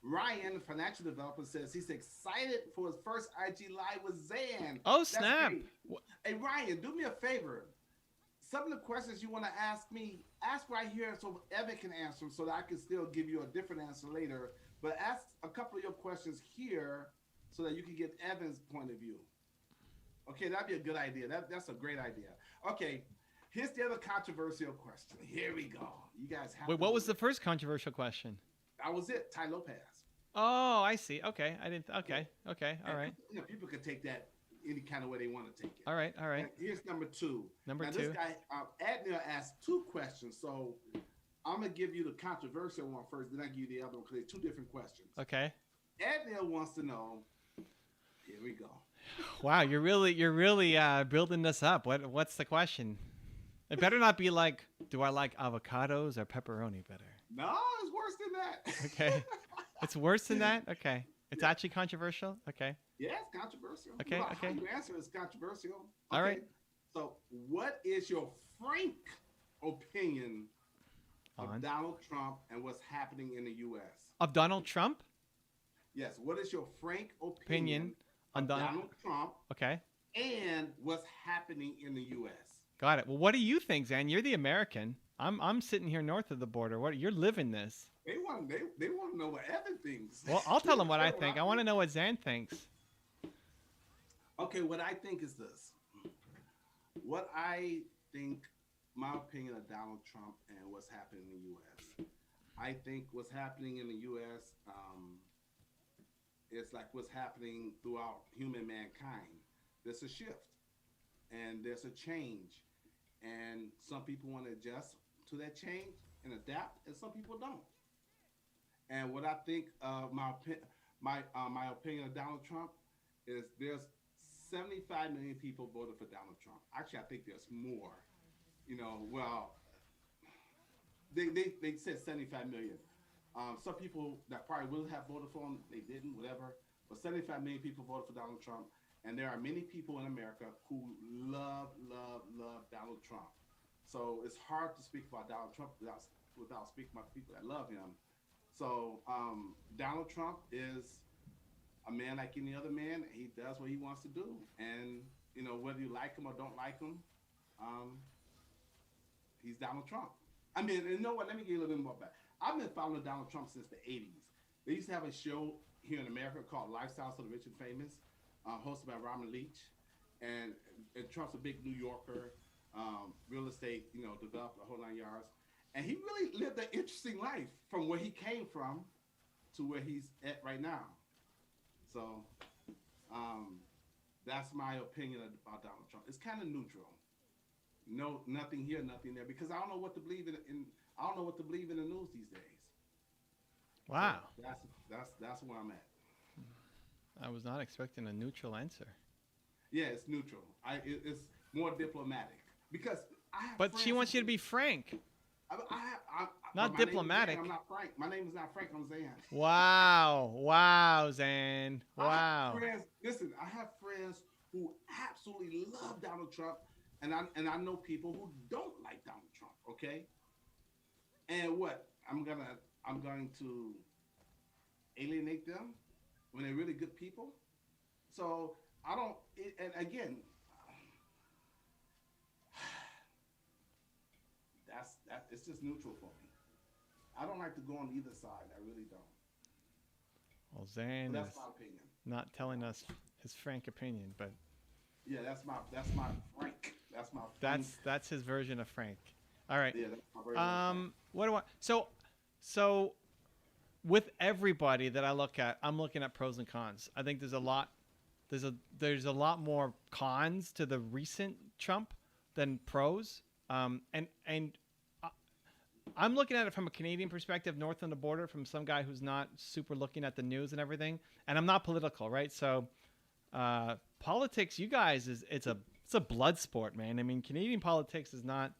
Ryan, financial developer, says he's excited for his first IG live with Zan. Oh, That's snap. great. Hey, Ryan, do me a favor. Some of the questions you want to ask me, ask right here so Evan can answer them, so that I can still give you a different answer later. But ask a couple of your questions here so that you can get Evan's point of view. Okay, that'd be a good idea. That's a great idea. Okay, here's the other controversial question. Here we go. You guys have. Wait, what was the first controversial question? That was it. Ty Lopez. Oh, I see. Okay, I didn't. Okay, all right. People can take that any kind of way they want to take it. All right. All right. And here's number two. Number Now two. this guy Adnil asked two questions, so I'm gonna give you the controversial one first, then I give you the other one because they're two different questions. Okay. Adnil wants to know. Here we go. Wow, you're really building this up. What's the question? It better not be like, do I like avocados or pepperoni better? No, it's worse than that. Okay. It's worse than that? Okay. It's actually controversial? Okay. Yeah, it's controversial. Okay, Well, okay. How you answer is controversial. Okay. All right. So, what is your frank opinion On. of Donald Trump and what's happening in the U.S.? Of Donald Trump? Yes. What is your frank Opinion opinion on of Donald Trump Okay. and what's happening in the U.S.? Got it. Well, what do you think, Zan? You're the American. I'm sitting here north of the border. What you're living this. They want to know what Evan thinks. Well, I'll tell them what I think. I want to know what Zan thinks. Okay, what I think is this. What I think, my opinion of Donald Trump and what's happening in the U.S. I think what's happening in the U.S. Is like what's happening throughout human mankind. There's a shift and there's a change, and some people want to adjust to that change and adapt, and some people don't. And what I think my opinion of Donald Trump is there's 75 million people voted for Donald Trump. Actually, I think there's more. You know, well, they said 75 million. Some people that probably would have voted for him, they didn't, whatever. But 75 million people voted for Donald Trump. And there are many people in America who love Donald Trump. So it's hard to speak about Donald Trump without speaking about the people that love him. So Donald Trump is a man like any other man. He does what he wants to do. And, you know, whether you like him or don't like him, he's Donald Trump. I mean, you know what? Let me give you a little bit more back. I've been following Donald Trump since the 80s. They used to have a show here in America called Lifestyles of the Rich and Famous, hosted by Robin Leach. And Trump's a big New Yorker, real estate, you know, developed a whole 9 yards. And he really lived an interesting life from where he came from to where he's at right now. So that's my opinion about Donald Trump. It's kind of neutral. No, nothing here, nothing there, because I don't know what to believe in I don't know what to believe in the news these days. Wow. So that's where I'm at. I was not expecting a neutral answer. Yeah, it's neutral. It's more diplomatic because I have. But she wants you to be frank. Not my diplomatic. Name is Zan, I'm not Frank. My name is not Frank. I'm Zan. Wow, Zan. Wow. Listen, I have friends who absolutely love Donald Trump, and I know people who don't like Donald Trump. Okay. And what I'm going to alienate them when they're really good people. So I don't. And again, it's just neutral for me. I don't like to go on either side. I really don't. Well, Zan That's is my opinion. not telling us his frank opinion, but Yeah, that's my frank. That's my frank. that's his version of frank. All right. Yeah, that's my version of frank. What do I? So with everybody that I look at, I'm looking at pros and cons. I think there's a lot more cons to the recent Trump than pros. And I'm looking at it from a Canadian perspective, north on the border, from some guy who's not super looking at the news and everything. And I'm not political, right? So politics, you guys, it's a blood sport, man. I mean, Canadian politics is not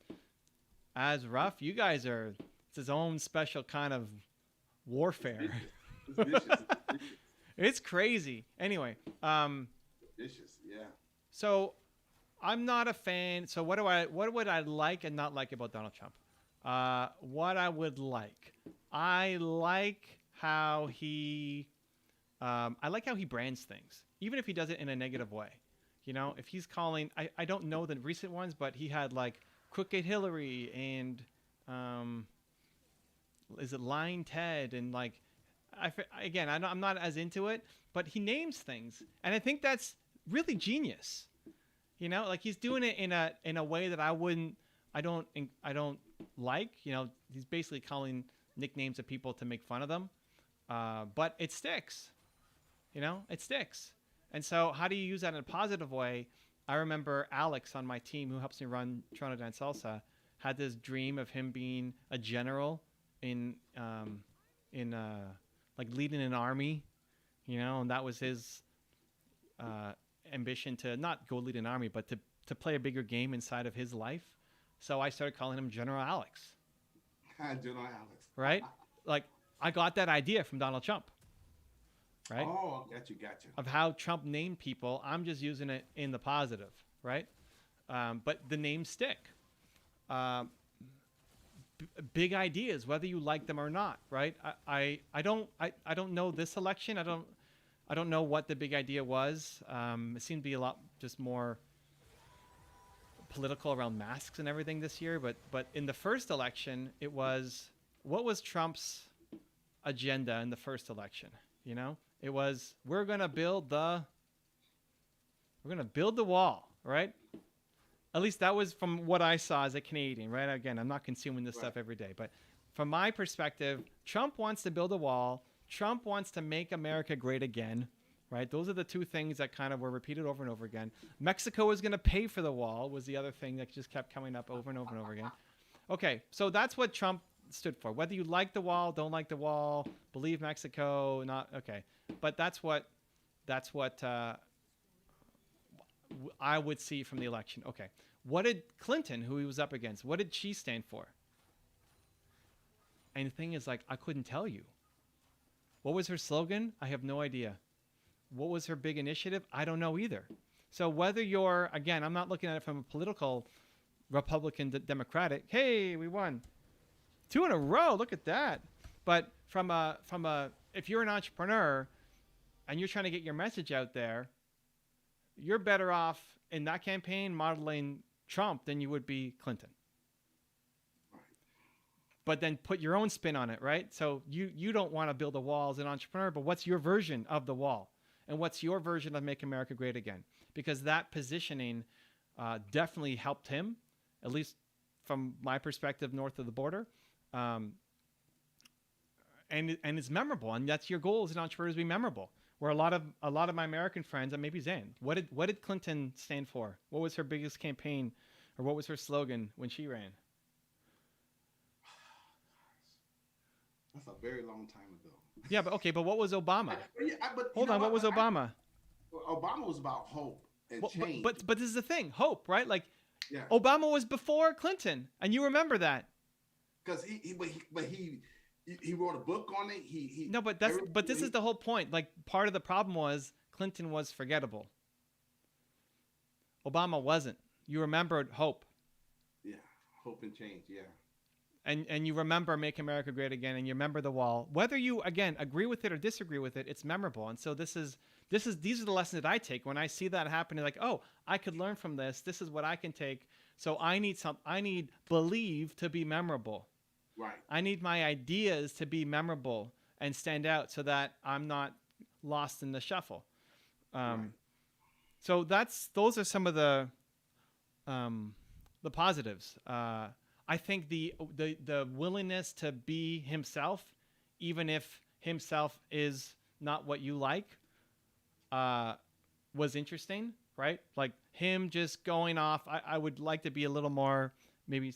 as rough. You guys it's its own special kind of warfare. It's vicious. It's crazy. Anyway, Vicious, yeah. so I'm not a fan. So what would I like and not like about Donald Trump? What I would like. I like how he brands things, even if he does it in a negative way. You know, if he's calling, I don't know the recent ones, but he had like Crooked Hillary and is it Lying Ted, and like I'm not as into it, but he names things, and I think that's really genius. You know, like he's doing it in a way that I don't like. You know, he's basically calling nicknames of people to make fun of them, but it sticks. You know, it sticks. And so, how do you use that in a positive way? I remember Alex on my team, who helps me run Toronto Dance Salsa, had this dream of him being a general in in like leading an army, and that was his uh, ambition to not go lead an army, but to play a bigger game inside of his life. So I started calling him General Alex. General Alex. Right? Like I got that idea from Donald Trump. Right? Oh, got you. Of how Trump named people. I'm just using it in the positive, right? But the names stick. Big ideas, whether you like them or not, right? I don't know this election. I don't know what the big idea was. It seemed to be a lot just more political around masks and everything this year. But in the first election, it was what was Trump's agenda in the first election? It was we're gonna build the wall, right? At least that was from what I saw as a Canadian, right? Again, I'm not consuming this stuff every day, but from my perspective, Trump wants to build a wall. Trump wants to make America great again, right? Those are the two things that kind of were repeated over and over again. Mexico is going to pay for the wall was the other thing that just kept coming up over and over and over again. Okay, so that's what Trump stood for. Whether you like the wall, don't like the wall, believe Mexico, not okay. But that's what I would see from the election. Okay. What did Clinton, who he was up against, what did she stand for? And the thing is, like, I couldn't tell you. What was her slogan? I have no idea. What was her big initiative? I don't know either. So whether you're, again, I'm not looking at it from a political Republican, Democratic. Hey, we won 2 in a row. Look at that. But from a, if you're an entrepreneur and you're trying to get your message out there, you're better off in that campaign modeling Trump than you would be Clinton. Right. But then put your own spin on it, right? So you don't want to build a wall as an entrepreneur, but what's your version of the wall? And what's your version of Make America Great Again? Because that positioning definitely helped him, at least from my perspective, north of the border. And it's memorable. And that's your goal as an entrepreneur, is to be memorable. Where a lot of my American friends, and maybe Zan, what did Clinton stand for? What was her biggest campaign, or what was her slogan when she ran? That's a very long time ago. Yeah, but what was Obama? Hold on, what was Obama? Obama was about hope and change. But this is the thing, hope, right? Like, yeah. Obama was before Clinton, and you remember that. Because he wrote a book on it. No, but this is the whole point. Like, part of the problem was Clinton was forgettable. Obama wasn't. You remembered hope. Yeah, hope and change. Yeah. And you remember Make America Great Again, and you remember the wall. Whether you again agree with it or disagree with it, it's memorable. And so these are the lessons that I take when I see that happening. Like, oh, I could learn from this. This is what I can take. So I need believe to be memorable. Right. I need my ideas to be memorable and stand out, so that I'm not lost in the shuffle. Right. So those are some of the positives. I think the willingness to be himself, even if himself is not what you like, was interesting, right? Like him just going off. I would like to be a little more maybe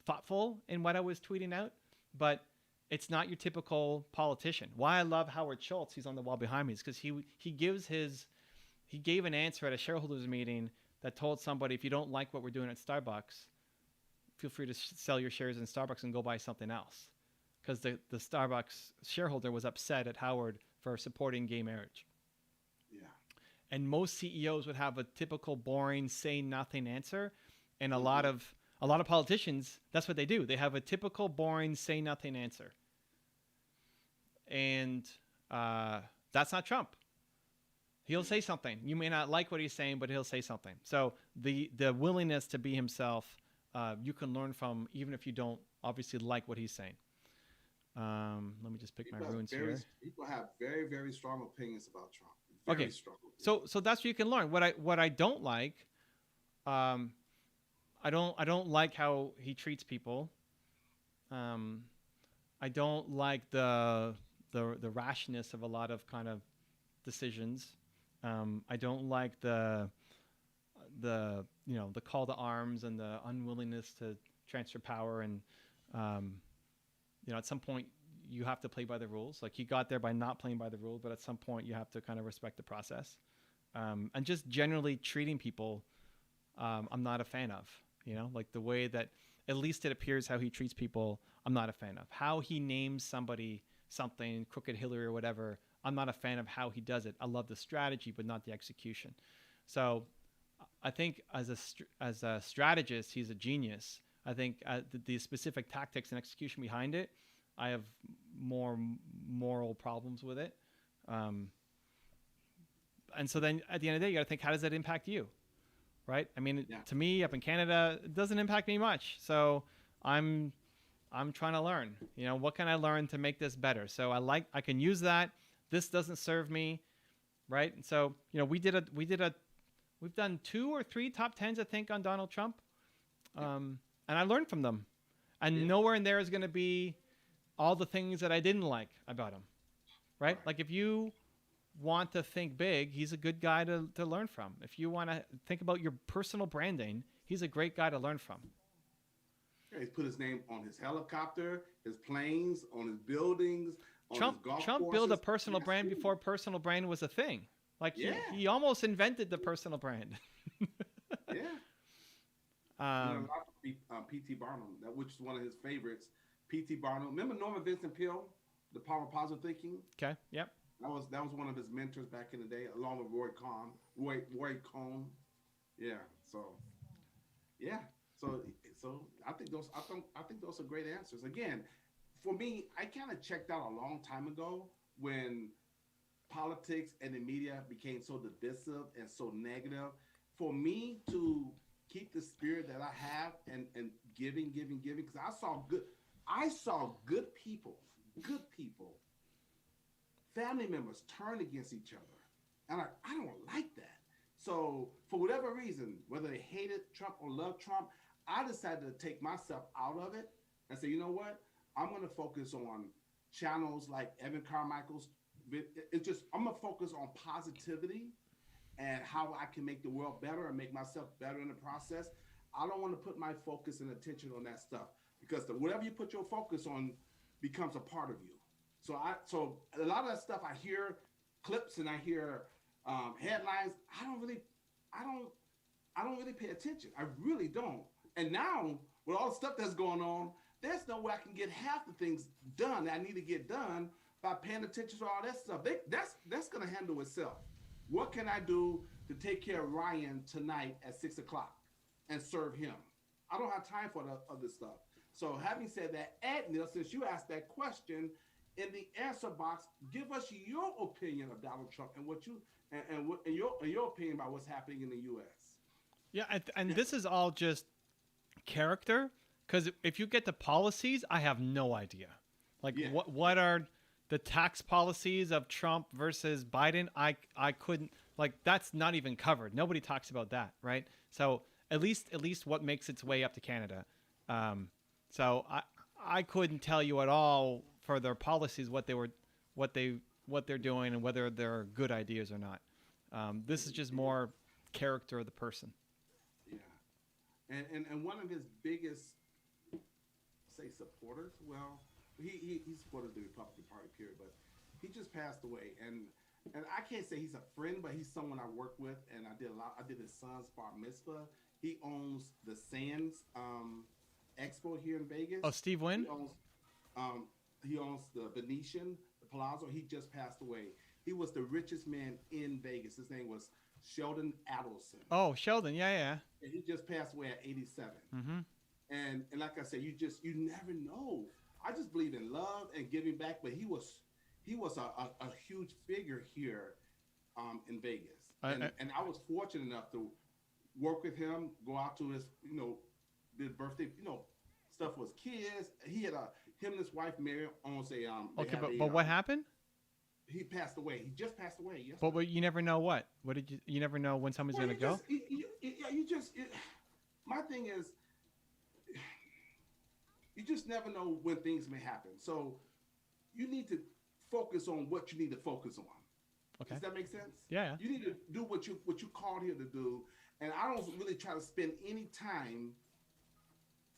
thoughtful in what I was tweeting out, but it's not your typical politician. Why I love Howard Schultz, he's on the wall behind me, is because he gave an answer at a shareholders meeting that told somebody, if you don't like what we're doing at Starbucks, feel free to sell your shares in Starbucks and go buy something else. Because the Starbucks shareholder was upset at Howard for supporting gay marriage. Yeah. And most CEOs would have a typical boring, say nothing answer. And a lot of politicians, that's what they do. They have a typical boring, say nothing answer. And that's not Trump. He'll say something. You may not like what he's saying, but he'll say something. So the willingness to be himself, you can learn from, even if you don't obviously like what he's saying. Let me just pick my runes here. People have very, very strong opinions about Trump. Very strong opinions. So that's what you can learn. What I don't like, I don't like how he treats people. I don't like the rashness of a lot of kind of decisions. I don't like the the call to arms and the unwillingness to transfer power. And um, at some point you have to play by the rules. Like he got there by not playing by the rules, but at some point you have to kind of respect the process. And just generally treating people, I'm not a fan of. Like the way that at least it appears how he treats people, I'm not a fan of. How he names somebody something, Crooked Hillary or whatever, I'm not a fan of how he does it. I love the strategy, but not the execution. So I think as a strategist, he's a genius. I think the specific tactics and execution behind it, I have more moral problems with it. And so then at the end of the day, you got to think, how does that impact you? Right? I mean, Yeah. to me, up in Canada, it doesn't impact me much. So I'm trying to learn. What can I learn to make this better? So I can use that. This doesn't serve me, right? And so we've done 2 or 3 top 10s, I think, on Donald Trump, and I learned from them. And Yeah. nowhere in there is going to be all the things that I didn't like about him, right? Like if you want to think big, he's a good guy to learn from. If you want to think about your personal branding, he's a great guy to learn from. Yeah, he's put his name on his helicopter, his planes, on his buildings, on his golf Trump built a courses. personal Yes, brand dude. before personal brand was a thing. Like Yeah. he almost invented the personal brand. Yeah. You know, um, P.T. Barnum, which is one of his favorites. P.T. Barnum. Remember Norman Vincent Peale, The Power of Positive Thinking? okay. Yep. That was one of his mentors back in the day, along with Roy Cohn. Yeah. So yeah. So I think those are great answers. Again, for me, I kind of checked out a long time ago when politics and the media became so divisive and so negative. For me to keep the spirit that I have and giving, because I saw good people, family members turn against each other. And I don't like that. So for whatever reason, whether they hated Trump or loved Trump, I decided to take myself out of it and say, you know what? I'm going to focus on channels like Evan Carmichael's. I'm going to focus on positivity and how I can make the world better and make myself better in the process. I don't want to put my focus and attention on that stuff because whatever you put your focus on becomes a part of you. So a lot of that stuff I hear clips and I hear headlines. I don't really pay attention. I really don't. And now with all the stuff that's going on, there's no way I can get half the things done that I need to get done by paying attention to all that stuff. That's going to handle itself. What can I do to take care of Ryan tonight at 6:00 and serve him? I don't have time for the other stuff. So having said that, Adnil, since you asked that question, in the answer box, give us your opinion of Donald Trump and what you and your opinion about what's happening in the U.S. Yeah, and this is all just character. Because if you get the policies, I have no idea. Like Yeah. what are the tax policies of Trump versus Biden? I couldn't, like, that's not even covered. Nobody talks about that, right? So at least what makes its way up to Canada. So I couldn't tell you at all for their policies what they're doing and whether they're good ideas or not. This is just more character of the person. Yeah, and one of his biggest supporters. Well, he supported the Republican Party, period. But he just passed away, and I can't say he's a friend, but he's someone I work with, and I did his son's bar mitzvah. He owns the Sands Expo here in Vegas. Oh, Steve Wynn? He owns the Venetian, the Palazzo. He just passed away. He was the richest man in Vegas. His name was Sheldon Adelson. Oh, Sheldon, yeah. And he just passed away at 87. Mm-hmm. And like I said, you never know. I just believe in love and giving back. But he was a huge figure here in Vegas, and I was fortunate enough to work with him, go out to his the birthday stuff with kids. He had him and his wife Mary owns a Okay, but what happened? He passed away. He just passed away. Yes. But you never know what. What did you never know when somebody's gonna go? My thing is, you just never know when things may happen. So you need to focus on what you need to focus on. Okay. Does that make sense? Yeah. Yeah. You need to do what you called here to do, and I don't really try to spend any time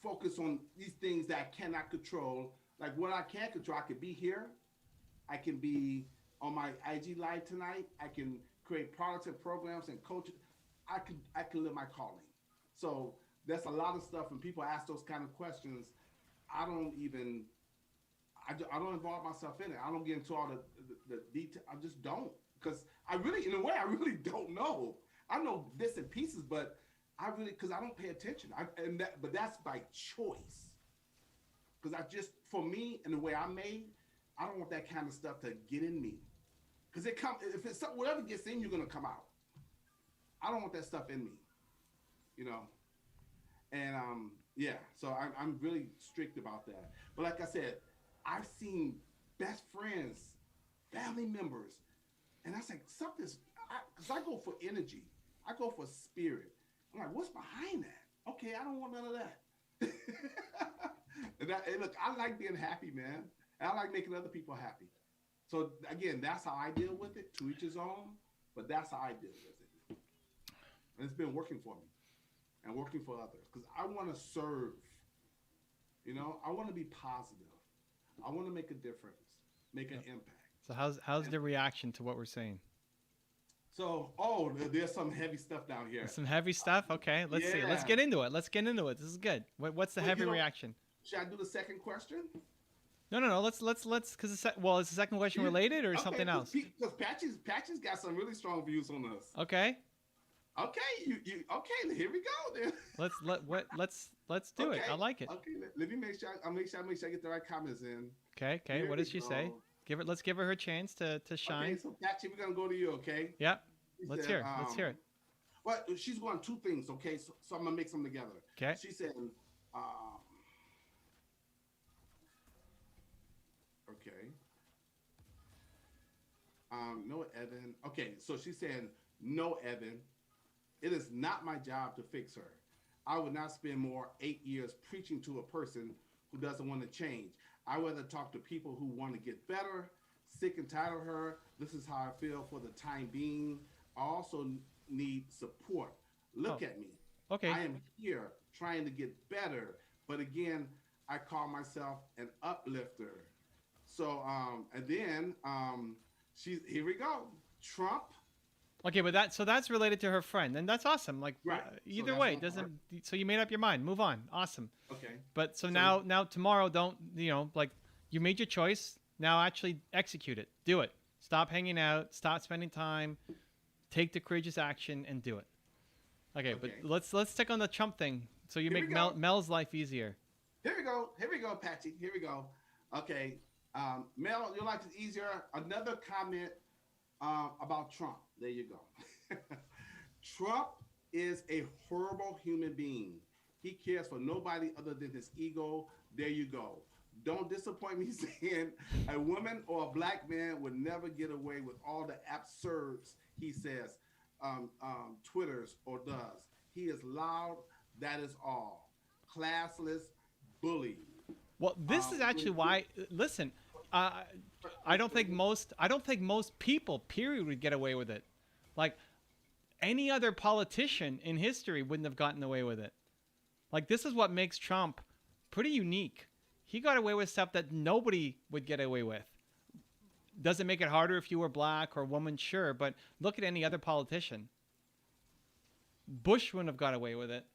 focus on these things that I cannot control. Like what I can control, I can be here, I can be on my IG live tonight, I can create products and programs and coach. I can live my calling. So that's a lot of stuff. When people ask those kind of questions, I don't even I don't involve myself in it. I don't get into all the detail. I just don't because I really, in a way, I really don't know. I know bits and pieces, but I really because I don't pay attention. But that's by choice. Because I just for me and the way I'm made, I don't want that kind of stuff to get in me. Because it come if it's whatever gets in, you're gonna come out. I don't want that stuff in me, you know. And yeah, so I'm really strict about that. But like I said, I've seen best friends, family members, and I say something's because I go for energy, I go for spirit. I'm like, what's behind that? Okay, I don't want none of that. And look, I like being happy, man. And I like making other people happy. So again, that's how I deal with it. To each his own, but that's how I deal with it, and it's been working for me and working for others because I want to serve. You know, I want to be positive. I want to make a difference, make an impact. So how's the reaction to what we're saying? So, there's some heavy stuff down here. Some heavy stuff. Okay, let's see. Let's Yeah. get into it. Let's get into it. This is good. What's the Well, heavy reaction? Should I do the second question? No. Let's because is the second question related or something else? Because Patchy's got some really strong views on us. Okay. Okay, you okay? Here we go then. Let's do it. I like it. Okay, let me make sure. I'll make sure I get the right comments in. Okay. Here What we does she go. say? Let's give her chance to shine. Okay, so Patchy, we're gonna go to you. Okay. Yep. She Let's said, hear it. Let's hear it. Well, she's going two things. Okay, so I'm gonna mix them together. Okay. She said, okay. No, Evan. Okay, so she's saying, no, Evan. It is not my job to fix her. I would not spend more 8 years preaching to a person who doesn't want to change. I rather talk to people who want to get better. Sick and tired of her. This is how I feel for the time being. I also need support. Look at me. Okay. I am here trying to get better, but again, I call myself an uplifter. So, and then here we go. Trump. Okay, but that's related to her friend, and that's awesome. Like Right. either So way, that's it doesn't. So you made up your mind. Move on. Awesome. Okay. But so now tomorrow, don't like you made your choice. Now actually execute it. Do it. Stop hanging out. Stop spending time. Take the courageous action and do it. Okay, but let's stick on the Trump thing. So you make Mel's life easier. Here we go, Patchy. Here we go. Okay. Mel, your life is easier. Another comment about Trump. There you go. Trump is a horrible human being. He cares for nobody other than his ego. There you go. Don't disappoint me saying a woman or a black man would never get away with all the absurds he says, twitters or does. He is loud. That is all. Classless bully. Well, this is actually why. Listen, I don't think most people, period, would get away with it. Like any other politician in history wouldn't have gotten away with it. Like this is what makes Trump pretty unique. He got away with stuff that nobody would get away with. Does it make it harder if you were black or woman? Sure, but look at any other politician. Bush wouldn't have got away with it.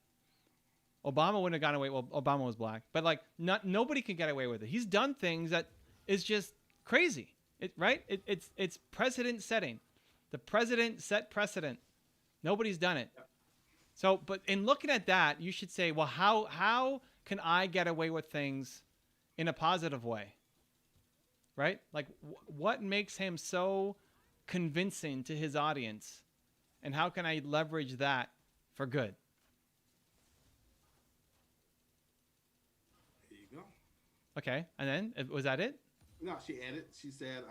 Obama wouldn't have gotten away. Well, Obama was black, but like nobody could get away with it. He's done things that is just crazy. It's precedent setting. The president set precedent. Nobody's done it. So, but in looking at that, you should say, well, how can I get away with things in a positive way? Right? Like, what makes him so convincing to his audience, and how can I leverage that for good? There you go. Okay, and then was that it? No, she added. She said,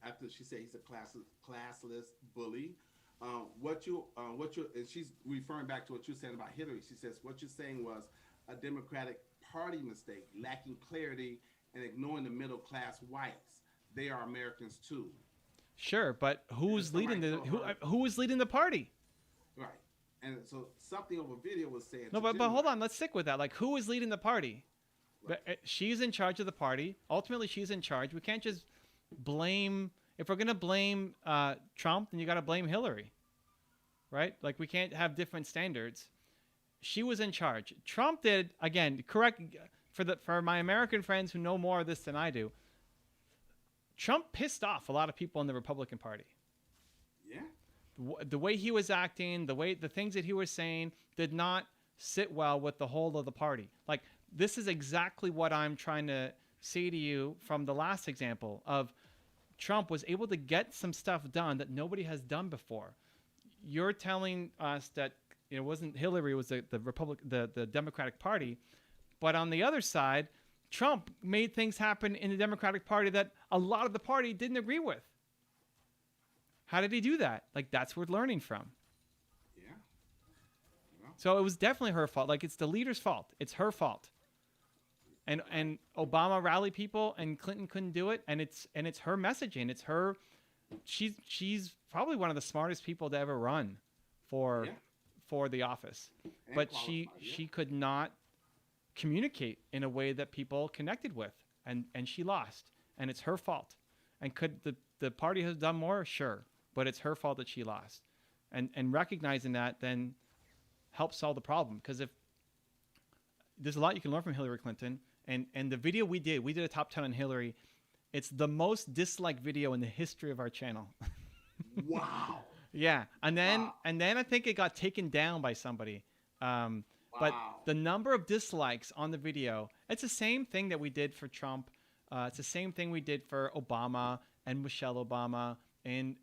after she said he's a classless bully. And she's referring back to what you're saying about Hillary. She says what you're saying was a Democratic Party mistake, lacking clarity and ignoring the middle class whites. They are Americans too. Sure, but who's leading somebody the told who her, who is leading the party? right. And so something over video was saying No, to but do, hold on, let's stick with that. Like, who is leading the party? right, But she's in charge of the party. Ultimately, she's in charge. We can't just blame. If we're gonna blame Trump, then you got to blame Hillary, right? Like, we can't have different standards. She was in charge. Trump did, again, correct, for my American friends who know more of this than I do. Trump pissed off a lot of people in the Republican Party. yeah, The way he was acting, the things that he was saying did not sit well with the whole of the party. Like, this is exactly what I'm trying to say to you from the last example of Trump was able to get some stuff done that nobody has done before. You're telling us that it wasn't Hillary, it was the Democratic Party, but on the other side, Trump made things happen in the Democratic Party that a lot of the party didn't agree with. How did he do that? Like, that's what we're learning from. yeah. Well, So it was definitely her fault. Like, it's the leader's fault. It's her fault. And Obama rallied people, and Clinton couldn't do it. And it's her messaging. It's her. She's probably one of the smartest people to ever run for yeah. for the office. And But qualified, she could not communicate in a way that people connected with, and she lost. And it's her fault. And could the party have done more? Sure, but it's her fault that she lost. And recognizing that then helps solve the problem, because if there's a lot you can learn from Hillary Clinton, and the video we did a top 10 on Hillary. It's the most disliked video in the history of our channel. Wow. Yeah, and then Wow. I think it got taken down by somebody. But Wow. the number of dislikes on the video, it's the same thing that we did for Trump. It's the same thing we did for Obama and Michelle Obama, and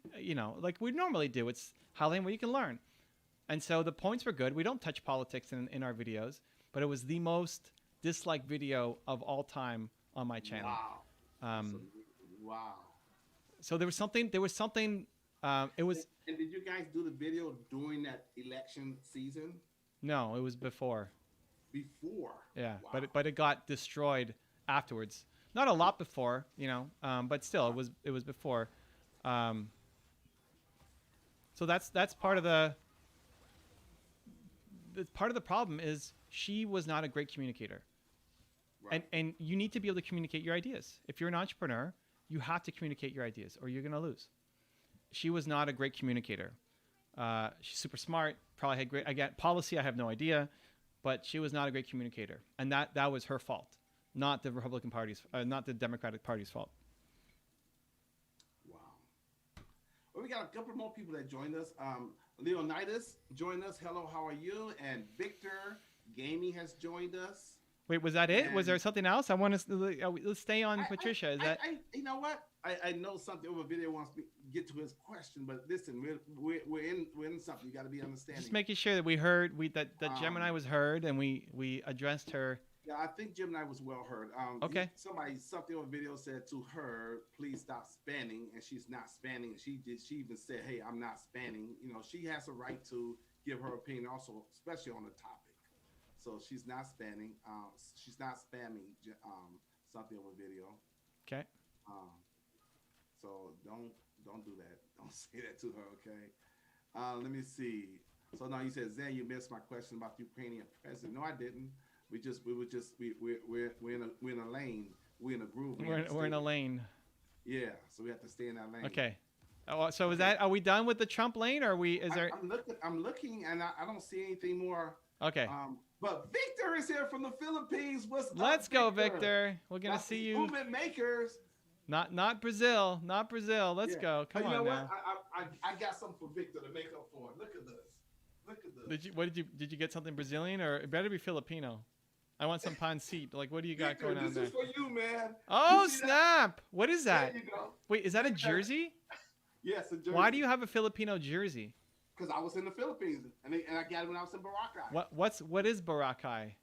like we normally do. It's highlighting what you can learn. And so the points were good. We don't touch politics in our videos, but it was the most disliked video of all time on my channel. Wow. Wow. So there was something. It was. And did you guys do the video during that election season? No, it was before. Before. Yeah, Wow. but it got destroyed afterwards. Not a lot before, but still, it was before. So that's part of the problem is she was not a great communicator. Right. And you need to be able to communicate your ideas. If you're an entrepreneur, you have to communicate your ideas or you're going to lose. She was not a great communicator. She's super smart, probably had great, again, policy, I have no idea, but she was not a great communicator. And that was her fault, not the Republican Party's, not the Democratic Party's fault. Wow. Well, we got a couple more people that joined us. Leonidas joined us. Hello, how are you? And Victor Gaming has joined us. Wait, was that it? And Was there something else? I want to let's stay on Patricia. Is that you know what? I know something over video wants to get to his question, but listen, we're in something. You got to be understanding. just making sure that we heard that Gemini was heard and we addressed her. Yeah, I think Gemini was well heard. Okay. Something on video said to her, "Please stop spanning," and she's not spanning. She even said, "Hey, I'm not spanning." She has a right to give her opinion, also, especially on the topic. So she's not spanning. She's not spamming something over video. Okay. So don't do that. Don't say that to her. Okay. Let me see. So now you said, Zan, you missed my question about the Ukrainian president. No, I didn't. We're in a lane. We're in a groove. We're in a lane. Yeah. So we have to stay in that lane. Okay. Oh, so are we done with the Trump lane, or I'm looking, and I don't see anything more. Okay. But Victor is here from the Philippines. Let's go, Victor. We're gonna see you. Movement makers. Not Brazil. Not Brazil. Let's go. Come on now. I got something for Victor to make up for it. Look at this. Did you get something Brazilian, or it better be Filipino? I want some pancit. Like, what do you got Victor, going on there? This is for you, man. Oh, You see that? snap. What is that? There you go. Wait, is that a jersey? Yes, a jersey. Why do you have a Filipino jersey? Because I was in the Philippines, and I got it when I was in Boracay. What is Boracay?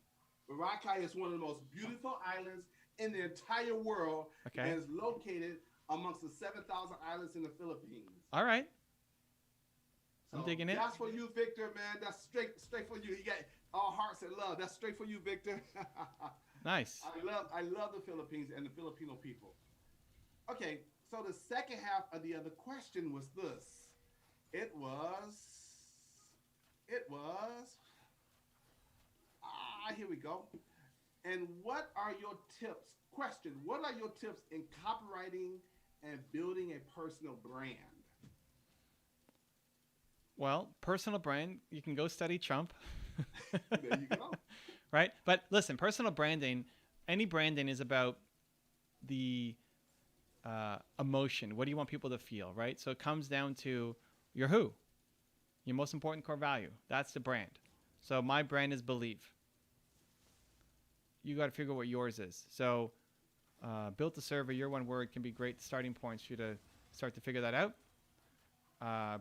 Boracay is one of the most beautiful islands in the entire world. Okay. And is located amongst the 7,000 islands in the Philippines. All right. So I'm digging it. That's for you, Victor, man. That's straight for you. You got all hearts and love. That's straight for you, Victor. Nice. I love the Philippines and the Filipino people. Okay, So the second half of the other question was this. It was, here we go. And what are your tips? Question, what are your tips in copywriting and building a personal brand? Well, personal brand, you can go study Trump. There you go. Right? But listen, personal branding, any branding is about the emotion. What do you want people to feel, right? So it comes down to your who, your most important core value. That's the brand. So my brand is believe. You got to figure out what yours is. So built to serve, or your one word can be great starting points for you to start to figure that out.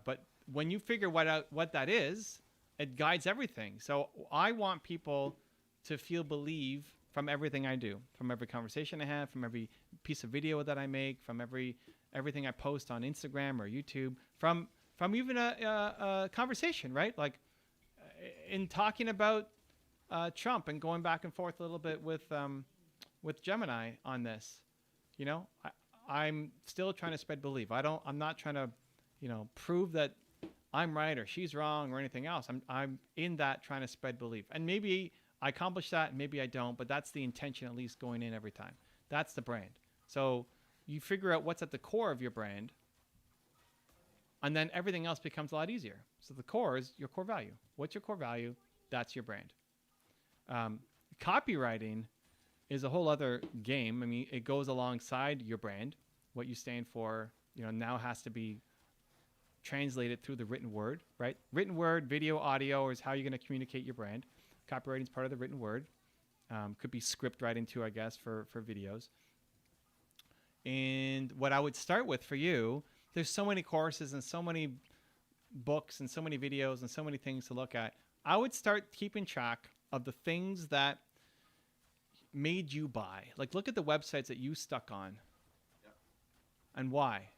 But when you figure what that is, it guides everything. So I want people to feel believe from everything I do, from every conversation I have, from every piece of video that I make, from everything I post on Instagram or YouTube, from even a conversation, right? Like in talking about Trump and going back and forth a little bit with Gemini on this, you know, I'm still trying to spread belief. I'm not trying to, prove that I'm right or she's wrong or anything else. I'm in that trying to spread belief. And maybe I accomplish that, and maybe I don't, but that's the intention at least going in every time. That's the brand. So you figure out what's at the core of your brand, and then everything else becomes a lot easier. So the core is your core value. What's your core value? That's your brand. Copywriting is a whole other game. I mean, it goes alongside your brand. What you stand for, now has to be translated through the written word, right? Written word, video, audio is how you're going to communicate your brand. Copywriting is part of the written word. Could be script writing too, I guess, for videos. And what I would start with for you, there's so many courses and so many books and so many videos and so many things to look at. I would start keeping track of the things that made you buy. Like, look at the websites that you stuck on. Yep. And why.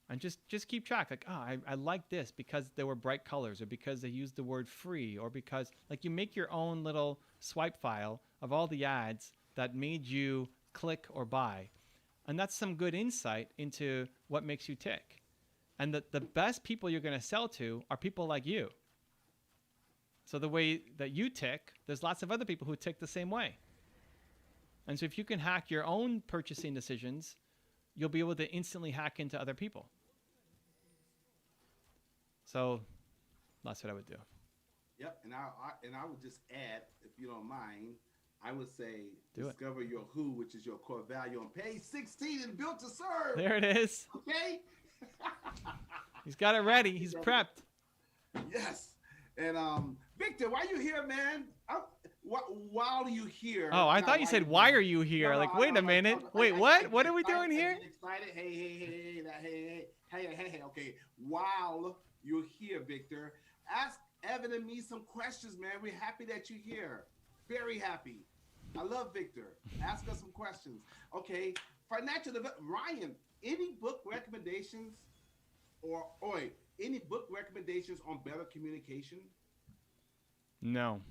And just keep track. Like, I like this because there were bright colors, or because they used the word free, or because, like, you make your own little swipe file of all the ads that made you click or buy. And that's some good insight into what makes you tick. And the best people you're going to sell to are people like you. So the way that you tick, there's lots of other people who tick the same way. And so if you can hack your own purchasing decisions, you'll be able to instantly hack into other people. So that's what I would do. Yep, and I would just add, if you don't mind, I would say Do discover your who, which is your core value, on page 16 and built to serve. There it is. Okay? He's got it ready. He's prepped. Yes. And Victor, why you here, man? While you here? Oh, I thought you said, why are you here? No, Like, wait a minute. Wait, what? What are we doing here? Excited. Hey. Okay. While you're here, Victor, ask Evan and me some questions, man. We're happy that you're here. Very happy. I love Victor. Ask us some questions. Okay. Financial development. Ryan, any book recommendations any book recommendations on better communication? No.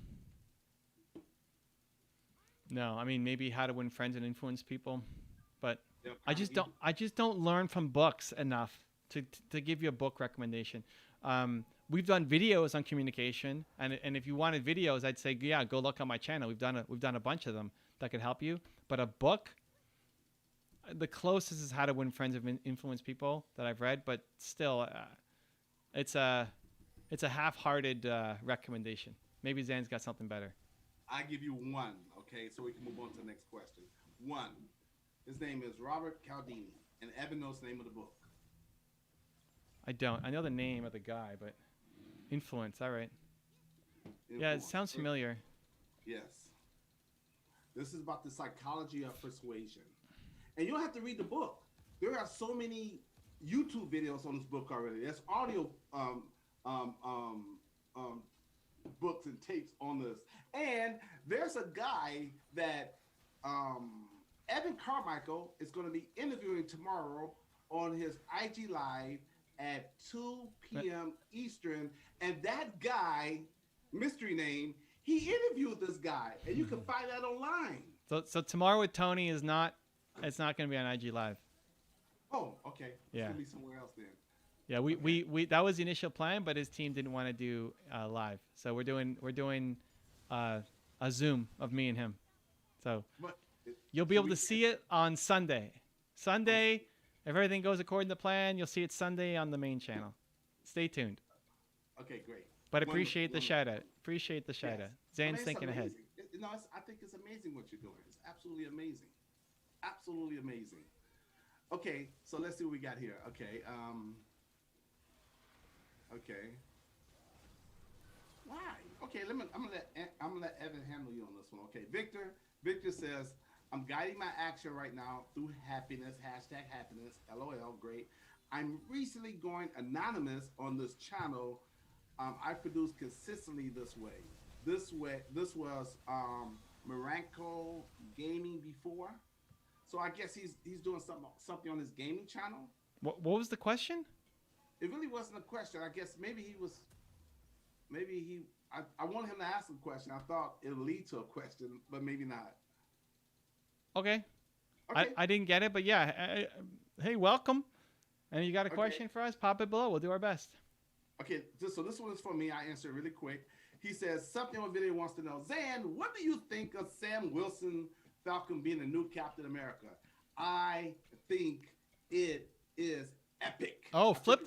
I mean, maybe How to Win Friends and Influence People, but I just don't learn from books enough to give you a book recommendation. We've done videos on communication, and if you wanted videos, I'd say, yeah, go look on my channel. We've done a bunch of them that could help you. But a book, the closest is How to Win Friends and Influence People that I've read, but still, it's a half-hearted recommendation. Maybe Zan's got something better. I give you one, okay, so we can move on to the next question. One, his name is Robert Cialdini, and Evan knows the name of the book. I don't. I know the name of the guy, but Influence, all right. Influence. Yeah, it sounds familiar. Yes. This is about the psychology of persuasion. And you don't have to read the book. There are so many YouTube videos on this book already. There's audio books and tapes on this. And there's a guy that Evan Carmichael is going to be interviewing tomorrow on his IG Live at 2 p.m. Eastern. And that guy, mystery name, he interviewed this guy. And you can find that online. So Tomorrow with Tony is not, it's not going to be on IG Live. Oh, okay. It's Yeah. gonna be somewhere else then. Yeah, we, Okay. we, we that was the initial plan, but his team didn't want to do live, so we're doing uh, a Zoom of me and him. So But you'll be so able we to can't. see it on Sunday. On, Sunday, if everything goes according to plan, you'll see it Sunday on the main channel. Stay tuned. okay, great. But Wonderful, appreciate the wonderful. shout out. Appreciate the shout Yes. out. I Zan's mean, it's thinking ahead. amazing. I think it's amazing what you're doing. It's absolutely amazing. Absolutely amazing. Okay, so let's see what we got here. Okay. Okay. Why? Okay, I'm gonna let Evan handle you on this one. Okay, Victor. Victor says, I'm guiding my action right now through happiness. Hashtag happiness. LOL. Great. I'm recently going anonymous on this channel. I produce consistently this way. This was Maranko Gaming before. So I guess he's doing something on his gaming channel. What was the question? It really wasn't a question. I guess I wanted him to ask a question. I thought it would lead to a question, but maybe not. Okay. Okay. I didn't get it, but yeah. Hey, welcome. And you got a Okay. question for us? Pop it below. We'll do our best. Okay, so this one is for me. I answer it really quick. He says, something on video wants to know, Zan, what do you think of Sam Wilson Falcon being the new Captain America? I think it is epic. Oh, flip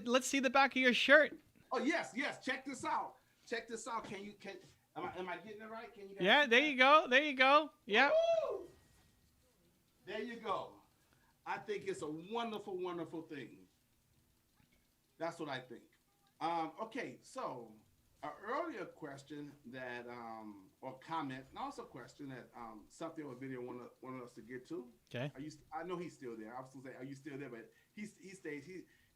Let's see the back of your shirt. Oh, yes. Check this out. Am I getting it right? Can you guys Yeah, see there that? you go. There you go. Yeah. Woo! There you go. I think it's a wonderful, wonderful thing. That's what I think. Okay, so an earlier question that, or comment, and also a question that something on video wanted us to get to. Okay. I know he's still there. I was gonna say, are you still there? But he stays.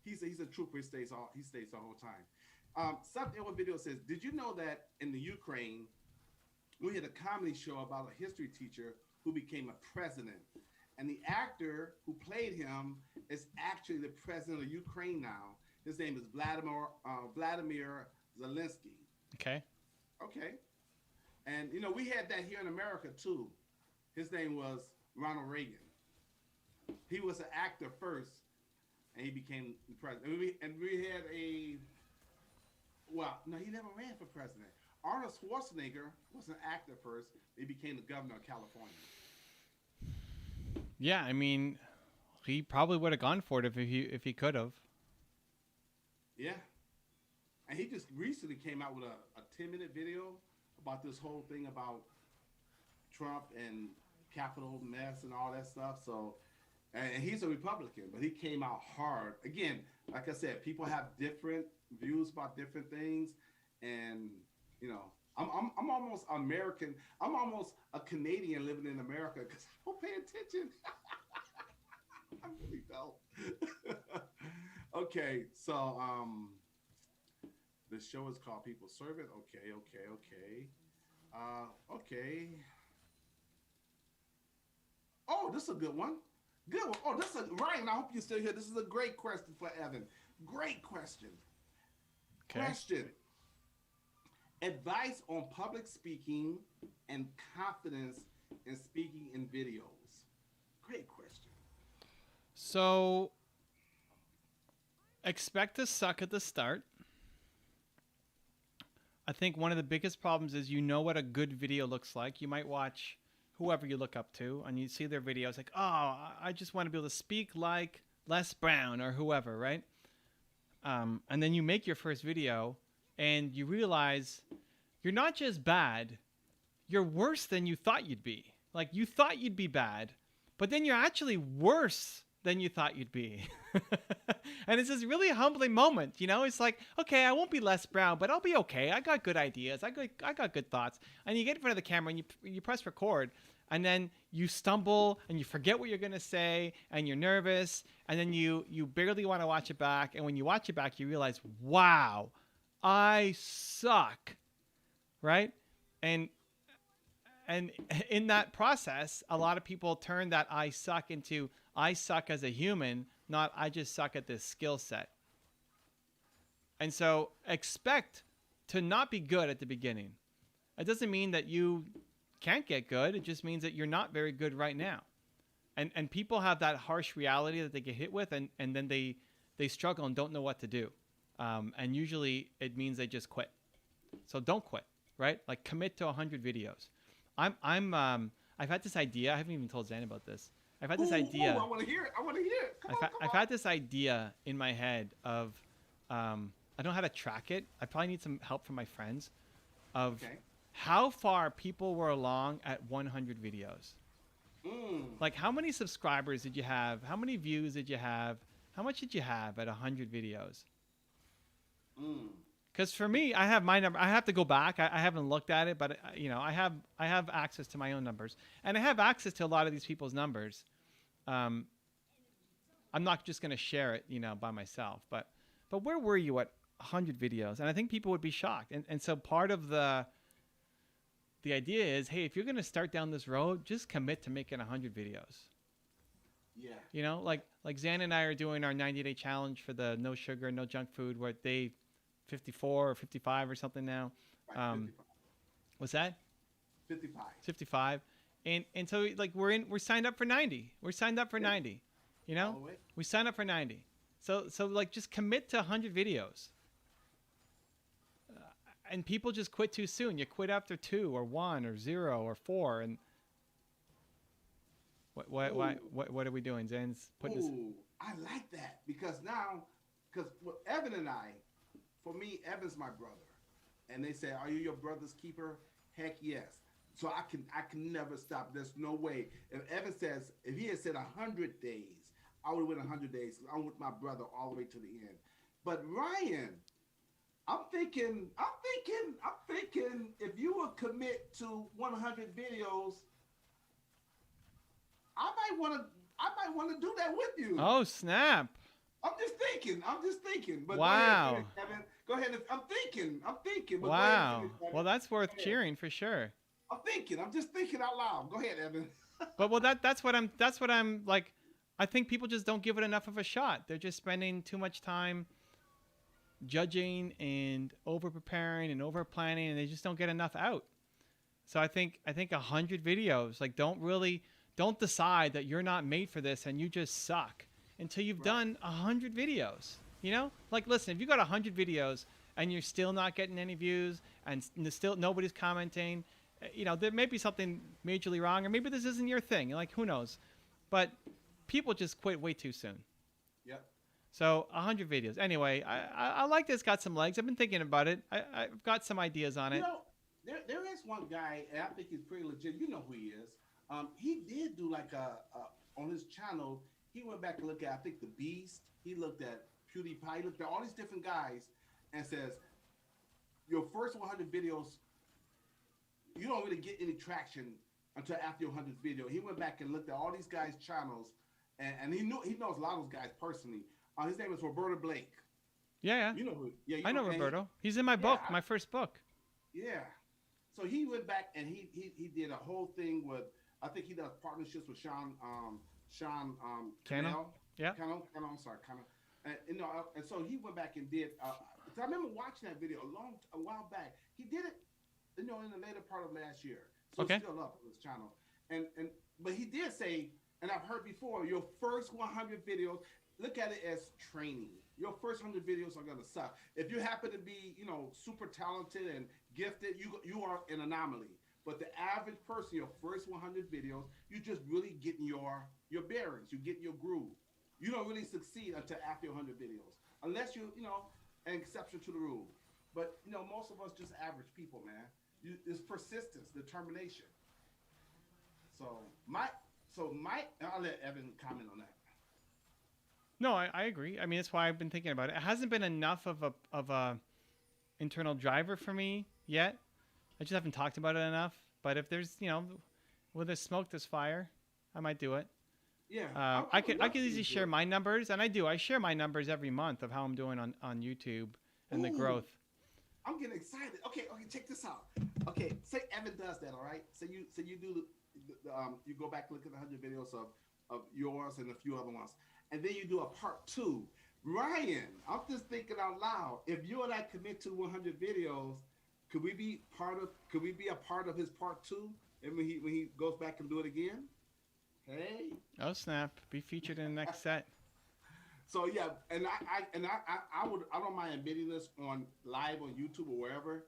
He's a trooper. He stays the whole time. Something on video says, did you know that in the Ukraine, we had a comedy show about a history teacher who became a president, and the actor who played him is actually the president of Ukraine now. His name is Vladimir Zelensky. Okay. Okay. And, we had that here in America, too. His name was Ronald Reagan. He was an actor first, and he became the president. And we had no, he never ran for president. Arnold Schwarzenegger was an actor first. He became the governor of California. Yeah, I mean, he probably would have gone for it if he could have. Yeah. And he just recently came out with a 10-minute video about this whole thing about Trump and Capitol mess and all that stuff. So, and he's a Republican, but he came out hard. Again, like I said, people have different views about different things. And, I'm almost American. I'm almost a Canadian living in America because I don't pay attention. I really don't. Okay, so the show is called People Servant. Okay. Okay. Oh, this is a good one. Good one. Oh, this is Ryan. I hope you're still here. This is a great question for Evan. Great question. Okay. Question. Advice on public speaking and confidence in speaking in videos. Great question. So, expect to suck at the start. I think one of the biggest problems is what a good video looks like. You might watch whoever you look up to, and you see their videos like, oh, I just want to be able to speak like Les Brown or whoever, right? And then you make your first video, and you realize you're not just bad, you're worse than you thought you'd be. Like, you thought you'd be bad, but then you're actually worse than you thought you'd be. And it's this really humbling moment, It's like, okay, I won't be Les Brown, but I'll be okay. I got good ideas. I got good thoughts. And you get in front of the camera and you press record, and then you stumble and you forget what you're going to say, and you're nervous, and then you barely want to watch it back. And when you watch it back, you realize, wow, I suck, right? And in that process, a lot of people turn that I suck into I suck as a human, not I just suck at this skill set. And so expect to not be good at the beginning. It doesn't mean that you can't get good. It just means that you're not very good right now. and people have that harsh reality that they get hit with, and then they struggle and don't know what to do, and usually it means they just quit. So don't quit, right? Like commit to 100 videos. I've had this idea. I haven't even told Zan about this. I've had this idea. I want to hear it. I want to hear it. I've had this idea in my head of, I don't know how to track it. I probably need some help from my friends, of how far people were along at 100 videos. Like how many subscribers did you have? How many views did you have? How much did you have at 100 videos? Because for me, I have my number. I have to go back. I haven't looked at it, but I have access to my own numbers, and I have access to a lot of these people's numbers. I'm not just going to share it, by myself. But where were you at 100 videos? And I think people would be shocked. And so part of the idea is, hey, if you're going to start down this road, just commit to making 100 videos. Yeah. Like Zan and I are doing our 90-day challenge for the no sugar, no junk food. We're at day 54 or 55 or something now. Right, What's that? 55. 55. And so like we're signed up for 90. We're signed up for 90. All the way. We signed up for 90. So like just commit to 100 videos. And people just quit too soon. You quit after 2 or 1 or 0 or 4, and what are we doing? Zan's putting this. I like that because Evan and I, for me, Evan's my brother, and they say, "Are you your brother's keeper?" Heck yes. So I can never stop. There's no way. If he had said 100 days, I would win 100 days. I'm with my brother all the way to the end. But Ryan, I'm thinking, if you would commit to 100 videos, I might want to do that with you. Oh snap! I'm just thinking. But wow. Go ahead, Kevin. I'm thinking. But wow. Well, that's worth cheering for sure. I'm just thinking out loud. Go ahead, Evan. Well, that's what I'm like. I think people just don't give it enough of a shot. They're just spending too much time judging and over preparing and over planning, and they just don't get enough out. So I think 100 videos, like don't decide that you're not made for this and you just suck until you've done 100 videos. Like listen, if you got 100 videos and you're still not getting any views and still nobody's commenting, there may be something majorly wrong, or maybe this isn't your thing. Like who knows? But people just quit way too soon. Yep. So 100 videos. Anyway, I like this. Got some legs. I've been thinking about it. I've got some ideas on it. There is one guy, and I think he's pretty legit. You know who he is. He did do like on his channel. He went back and looked at, I think, the Beast. He looked at PewDiePie. He looked at all these different guys and says, your first 100 videos, you don't really get any traction until after your 100th video. He went back and looked at all these guys' channels, and he knows a lot of those guys personally. His name is Roberto Blake. Yeah. You know who? Yeah, I know Roberto. He's in my book, my first book. Yeah. So he went back and he did a whole thing with, I think he does partnerships with Sean Cannell. Yeah. Cannell. I'm sorry, Cannell. And so he went back and did. So I remember watching that video a while back. He did it, in the later part of last year. So it's still up on his channel. But he did say, and I've heard before, your first 100 videos, look at it as training. Your first 100 videos are gonna suck. If you happen to be, super talented and gifted, you are an anomaly. But the average person, your first 100 videos, you just really getting your bearings. You getting your groove. You don't really succeed until after your 100 videos, unless you an exception to the rule. But most of us just average people, man. It's persistence, determination. So I'll let Evan comment on that. No, I agree. I mean, that's why I've been thinking about it. It hasn't been enough of a internal driver for me yet. I just haven't talked about it enough. But if there's, where there's smoke, there's fire, I might do it. Yeah. I could easily share my numbers, and I do. I share my numbers every month of how I'm doing on YouTube and the growth. I'm getting excited. Okay, check this out. Okay, say Evan does that, all right? So you do you go back and look at the 100 videos of yours and a few other ones, and then you do a part 2. Ryan, I'm just thinking out loud. If you and I commit to 100 videos, could we be a part of his part 2? And when he goes back and do it again? Hey. Oh snap! Be featured in the next set. So yeah, and I don't mind admitting this on live on YouTube or wherever.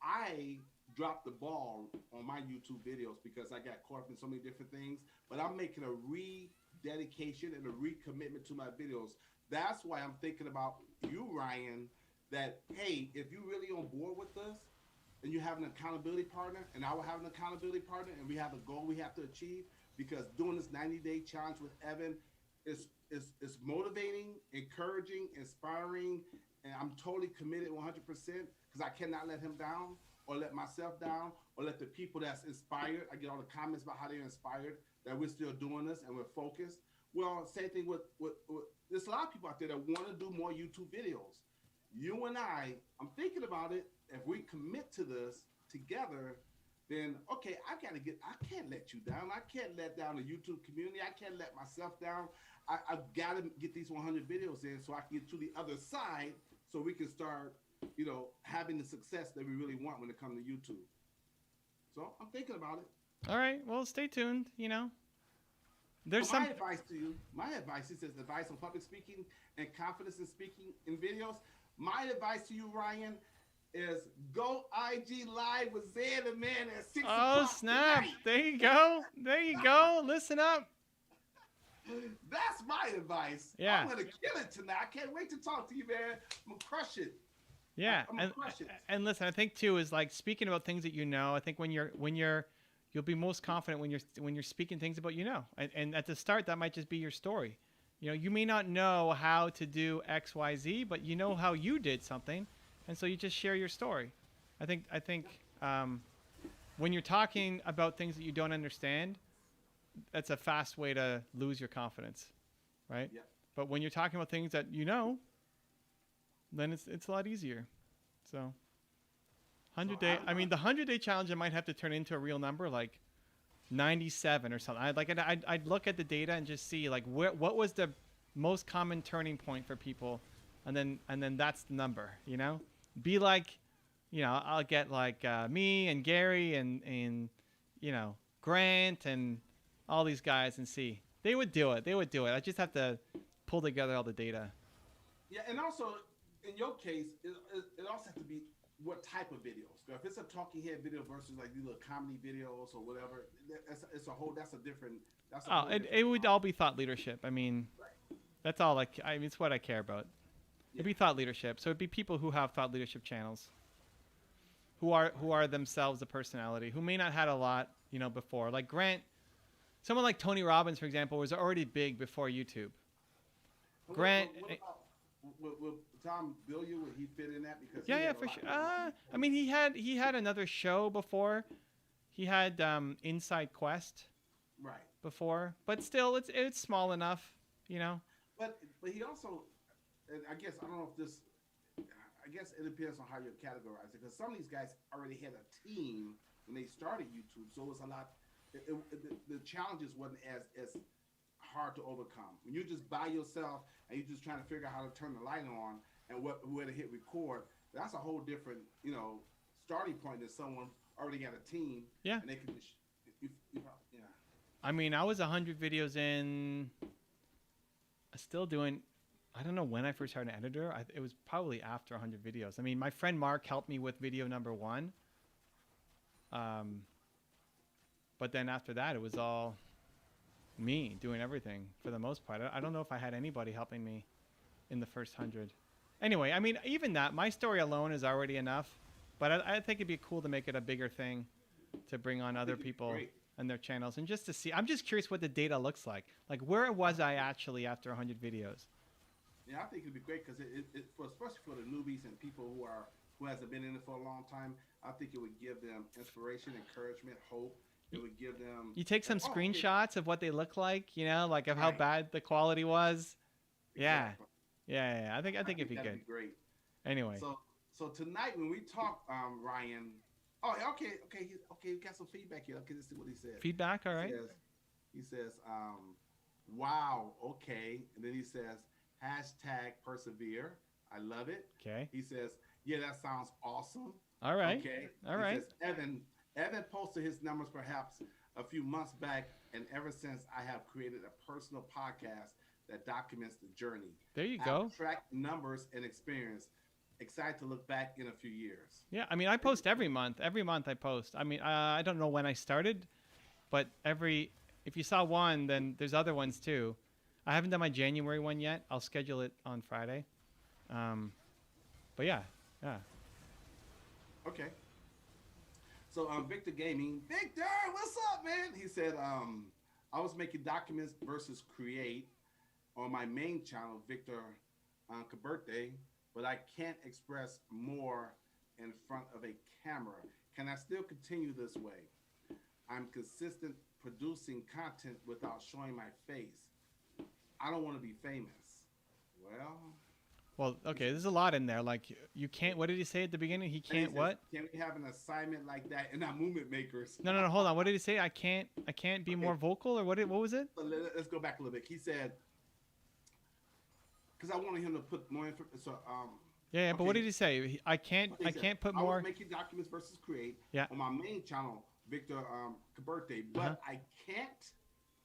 I dropped the ball on my YouTube videos because I got caught up in so many different things. But I'm making a rededication and a recommitment to my videos. That's why I'm thinking about you, Ryan. That hey, if you really on board with us, and you have an accountability partner, and I will have an accountability partner, and we have a goal we have to achieve. Because doing this 90-day challenge with Evan is motivating, encouraging, inspiring, and I'm totally committed 100% because I cannot let him down or let myself down or let the people that's inspired. I get all the comments about how they're inspired that we're still doing this and we're focused. Well, same thing with there's a lot of people out there that want to do more YouTube videos. You and I'm thinking about it. If we commit to this together, then okay, I can't let you down. I can't let down the YouTube community. I can't let myself down. I've got to get these 100 videos in so I can get to the other side so we can start, having the success that we really want when it comes to YouTube. So I'm thinking about it. All right. Well, stay tuned. There's So some. my advice, he says, advice on public speaking and confidence in speaking in videos. My advice to you, Ryan, is go IG live with Zan the Man at 6 Oh o'clock snap! tonight. There you go. There you go. Listen up. That's my advice. Yeah. I'm gonna kill it tonight. I can't wait to talk to you, man. I'm gonna crush it. Yeah, I'm gonna crush it. and listen, I think too is like speaking about things that you know. I think you'll be most confident when you're speaking things about and at the start that might just be your story. You may not know how to do X, Y, Z, but you know how you did something, and so you just share your story. I think when you're talking about things that you don't understand, that's a fast way to lose your confidence, right? Yeah. But when you're talking about things that then it's a lot easier. So, 100-day. I mean, the 100-day challenge, I might have to turn into a real number, like 97 or something. I'd look at the data and just see like what was the most common turning point for people, and then that's the number. Be like, I'll get like me and Gary and Grant and all these guys and see they would do it. I just have to pull together all the data. Yeah, and also in your case, it also has to be what type of videos. If it's a talking head video versus like these little comedy videos or whatever, that's a different. It would all be thought leadership. I mean, Right. that's all. It's what I care about. Yeah. It'd be thought leadership. So it'd be people who have thought leadership channels, who are themselves a personality, who may not had a lot, before. Like Grant, someone like Tony Robbins, for example, was already big before YouTube. Grant. Will Tom Billiard, would he fit in that? Because Yeah, for sure. I mean, he had another show before. He had Inside Quest right. before, but still, it's small enough, But he also, and I guess I don't know if this. I guess it depends on how you categorize it. Because some of these guys already had a team when they started YouTube, so it was a lot. The challenges wasn't as hard to overcome. When you're just by yourself and you're just trying to figure out how to turn the light on and where to hit record, that's a whole different, starting point than someone already got a team. Yeah. And they can just, yeah. I mean, I was 100 videos in. Still doing. I don't know when I first started an editor. It was probably after 100 videos. I mean, my friend Mark helped me with video number 1. But then after that, it was all me doing everything for the most part. I don't know if I had anybody helping me in the first 100. Anyway, I mean, even that, my story alone is already enough. But I think it'd be cool to make it a bigger thing, to bring on other people and their channels, and just to see. I'm just curious what the data looks like. Like, where was I actually after 100 videos? Yeah, I think it'd be great because especially for the newbies and people who hasn't been in it for a long time, I think it would give them inspiration, encouragement, hope. It would give them. You take some screenshots of what they look like, like of how Right. bad the quality was. Exactly. Yeah. I think it'd be that'd good. Be great. Anyway. So tonight when we talk, Ryan. Oh, okay. We got some feedback here. Okay, let's see what he said. Feedback, all right. He says, wow, okay, and then he says, #persevere. I love it. Okay. He says, yeah, that sounds awesome. All right. Okay. All right. He says, Evan posted his numbers perhaps a few months back, and ever since I have created a personal podcast that documents the journey. There you I have go. tracked numbers and experience. Excited to look back in a few years. Yeah, I mean, I post every month. Every month I post. I mean, I don't know when I started, but if you saw one, then there's other ones too. I haven't done my January one yet. I'll schedule it on Friday. Um, but yeah, yeah. Okay. So Victor Gaming, Victor, what's up, man? He said, I was making documents versus create on my main channel, Victor Caberte, but I can't express more in front of a camera. Can I still continue this way? I'm consistent producing content without showing my face. I don't want to be famous. Well, Well, okay, there's a lot in there. Like you can't. What did he say at the beginning? He and he can't says, what? can we have an assignment like that in our movement makers? No, no, no. Hold on. What did he say? I can't. I can't be Okay. more vocal, or what? What was it? So let's go back a little bit. He said, because I wanted him to put more information. So, Yeah, yeah. But what okay. did he say? I can't. Okay, I he said, can't put I more. was making documents versus create Yeah. on my main channel, Victor Caberte, but Uh-huh. I can't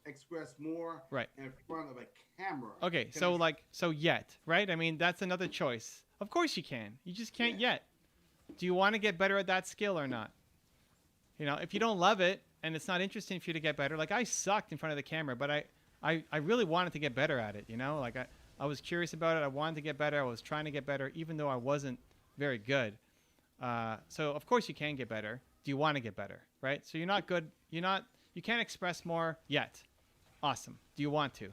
express more Right. in front of a camera. Okay. Can So I- like, so yet, right? I mean, that's another choice. Of course you can. You just can't Yeah. yet. Do you want to get better at that skill or not? You know, if you don't love it and it's not interesting for you to get better, like I sucked in front of the camera, but I really wanted to get better at it. You know, like I was curious about it. I wanted to get better. I was trying to get better, even though I wasn't very good. So of course you can get better. Do you want to get better? Right. So you're not good. You can't express more yet. Awesome. Do you want to?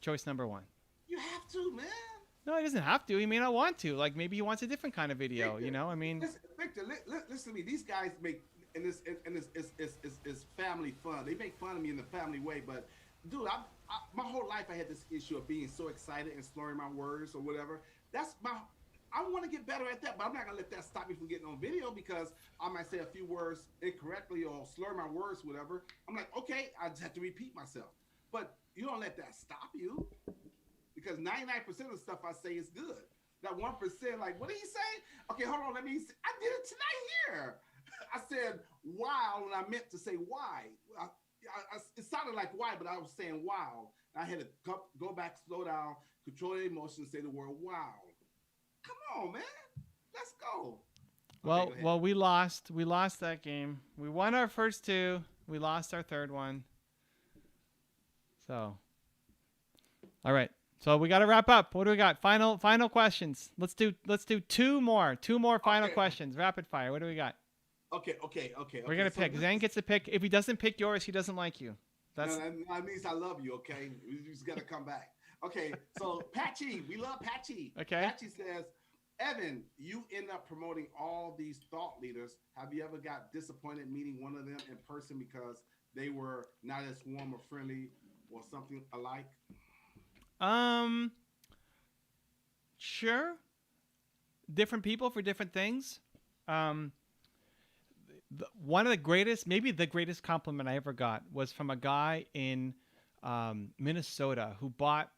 Choice number one. You have to, man. No, he doesn't have to. He may not want to. Like maybe he wants a different kind of video. Victor, You know, I mean, Victor, listen to me. These guys make and it's family fun. They make fun of me in the family way, but dude, my whole life I had this issue of being so excited and slurring my words or whatever. I want to get better at that, but I'm not gonna let that stop me from getting on video because I might say a few words incorrectly or slur my words, whatever. I'm like, okay, I just have to repeat myself. But you don't let that stop you because 99% of the stuff I say is good. That 1%, like, what did he say? Okay, hold on, let me see. I did it tonight here. I said wow when I meant to say why. It sounded like why, but I was saying wow. I had to go back, slow down, control the emotion, say the word wow. Come on, man. Let's go. well, Okay, go ahead. well, we lost. We lost that game. We won our first two. We lost our third one. So, all right. So we got to wrap up. What do we got? Final questions. Let's do two more final Okay. questions. Rapid fire. What do we got? Okay. We're gonna So pick. this- Zane gets to pick. If he doesn't pick yours, he doesn't like you. That's No, that means I love you, okay? You just got to come back. Okay, so Patchy, we love Patchy. Okay. Patchy says, Evan, you end up promoting all these thought leaders. Have you ever got disappointed meeting one of them in person because they were not as warm or friendly or something alike? Sure. Different people for different things. One of the greatest, maybe the greatest compliment I ever got was from a guy in Minnesota who bought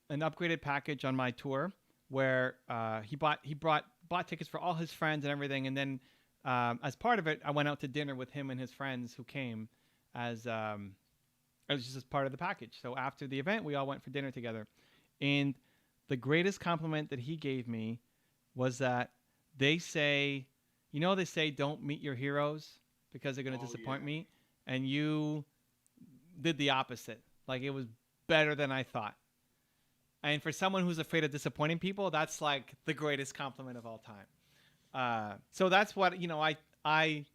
an upgraded package on my tour, where he bought tickets for all his friends and everything, and then as part of it, I went out to dinner with him and his friends who came as just as part of the package. So after the event, we all went for dinner together, and the greatest compliment that he gave me was that they say, they say don't meet your heroes because they're going to disappoint me, and you did the opposite. Like, it was better than I thought. And for someone who's afraid of disappointing people, that's like the greatest compliment of all time. So that's what, I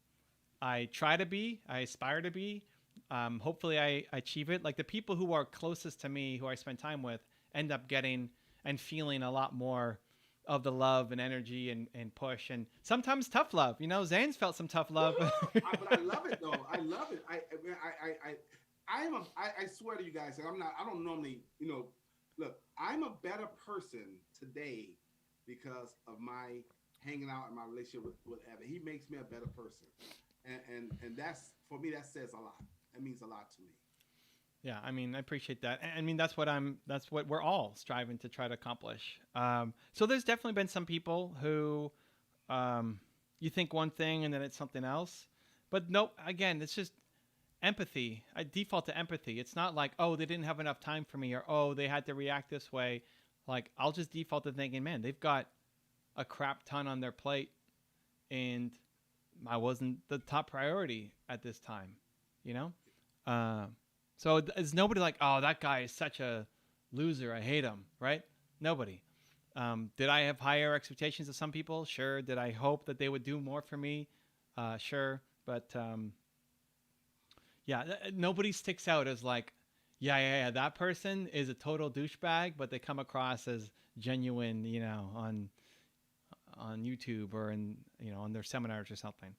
try to be, I aspire to be. Hopefully I achieve it. Like, the people who are closest to me, who I spend time with, end up getting and feeling a lot more of the love and energy and push, and sometimes tough love. Zane's felt some tough love. But I love it though. I love it. I swear to you guys, and I don't normally, look, I'm a better person today because of my hanging out and my relationship with Evan. He makes me a better person. And that's, for me, that says a lot. That means a lot to me. Yeah, I mean, I appreciate that. I mean, that's what we're all striving to try to accomplish. So there's definitely been some people who you think one thing and then it's something else. But nope, again, it's just, empathy. I default to empathy. It's not like, oh, they didn't have enough time for me, or oh, they had to react this way. Like, I'll just default to thinking, man, they've got a crap ton on their plate, and I wasn't the top priority at this time, you know? So it's nobody like, oh, that guy is such a loser. I hate him, right? Nobody. Did I have higher expectations of some people? Sure. Did I hope that they would do more for me? Sure. But yeah, nobody sticks out as like, yeah, that person is a total douchebag, but they come across as genuine, you know, on YouTube or in, you know, on their seminars or something.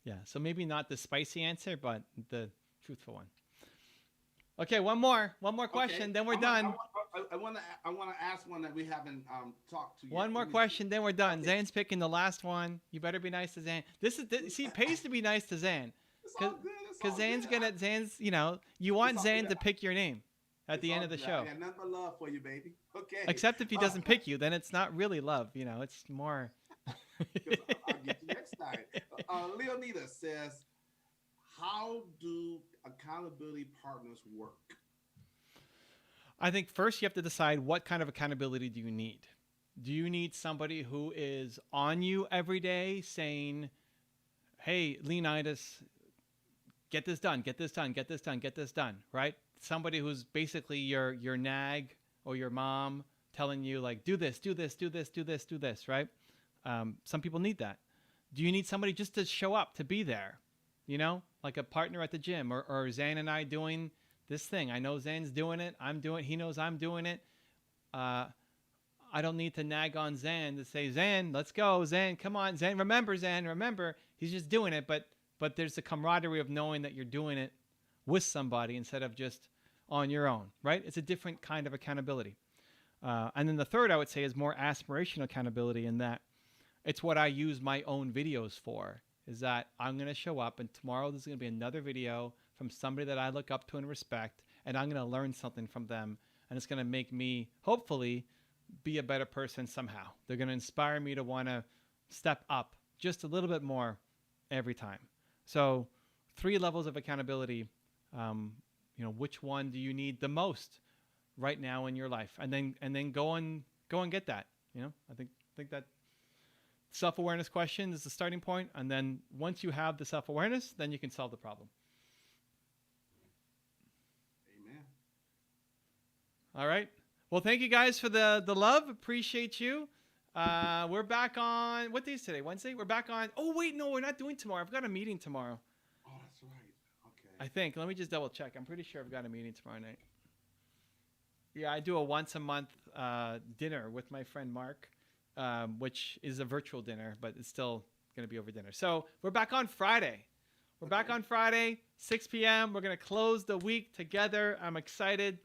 Yeah, so maybe not the spicy answer, but the truthful one. Okay, one more question, Okay. then we're done. I want to ask one that we haven't talked to yet. One more question, then we're done. Okay. Zan's picking the last one. You better be nice to Zan. See, it pays to be nice to Zan. It's all good. Because Zan's, you know, you want Zan to pick your name at the end of the show. I got nothing but love for you, baby. Okay. Except if he doesn't pick you, then it's not really love. You know, it's more. I'll get you next time. Leonida says, how do accountability partners work? I think first you have to decide what kind of accountability do you need. Do you need somebody who is on you every day saying, hey, Leonidas, get this done, get this done, get this done, get this done, right? Somebody who's basically your nag or your mom telling you like, do this, do this, do this, do this, do this, right? Some people need that. Do you need somebody just to show up, to be there? You know, like a partner at the gym, or Zan and I doing this thing. I know Zan's doing it. He knows I'm doing it. I don't need to nag on Zan to say, Zan, let's go. Zan, come on. Zan, remember. He's just doing it. But there's the camaraderie of knowing that you're doing it with somebody instead of just on your own, right? It's a different kind of accountability. And then the third, I would say, is more aspirational accountability, in that it's what I use my own videos for, is that I'm going to show up and tomorrow there's going to be another video from somebody that I look up to and respect, and I'm going to learn something from them, and it's going to make me, hopefully, be a better person somehow. They're going to inspire me to want to step up just a little bit more every time. So 3 levels of accountability. You know, which one do you need the most right now in your life? And then go and get that. You know, I think that self-awareness question is the starting point, and then once you have the self-awareness, then you can solve the problem. Amen. All right. Well, thank you guys for the love. Appreciate you. We're back on, what day is today? Wednesday? We're back on. Oh, wait, no, we're not doing tomorrow. I've got a meeting tomorrow. Oh, that's right. Okay. I think. Let me just double check. I'm pretty sure I've got a meeting tomorrow night. Yeah, I do a once a month dinner with my friend Mark, which is a virtual dinner, but it's still going to be over dinner. So we're back on Friday. We're back on Friday, 6 p.m. We're going to close the week together. I'm excited.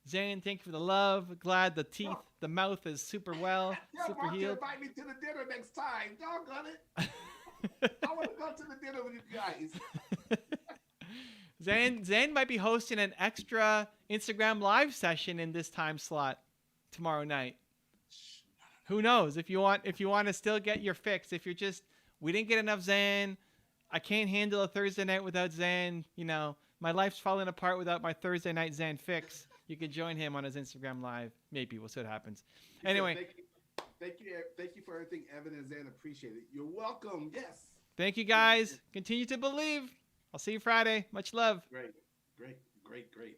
Zane, thank you for the love. Glad the teeth, the mouth is super well, super healed. Invite me to the dinner next time. Doggone it. I want to go to the dinner with you guys. Zane might be hosting an extra Instagram live session in this time slot tomorrow night. Who knows? If you want to still get your fix, if you're just, we didn't get enough Zan, I can't handle a Thursday night without Zan, you know, my life's falling apart without my Thursday night Zan fix. You can join him on his Instagram live. Maybe we'll see what happens. Anyway. Thank you for everything, Evan and Zan. Appreciate it. You're welcome. Yes. Thank you, guys. Continue to believe. I'll see you Friday. Much love. Great. Thank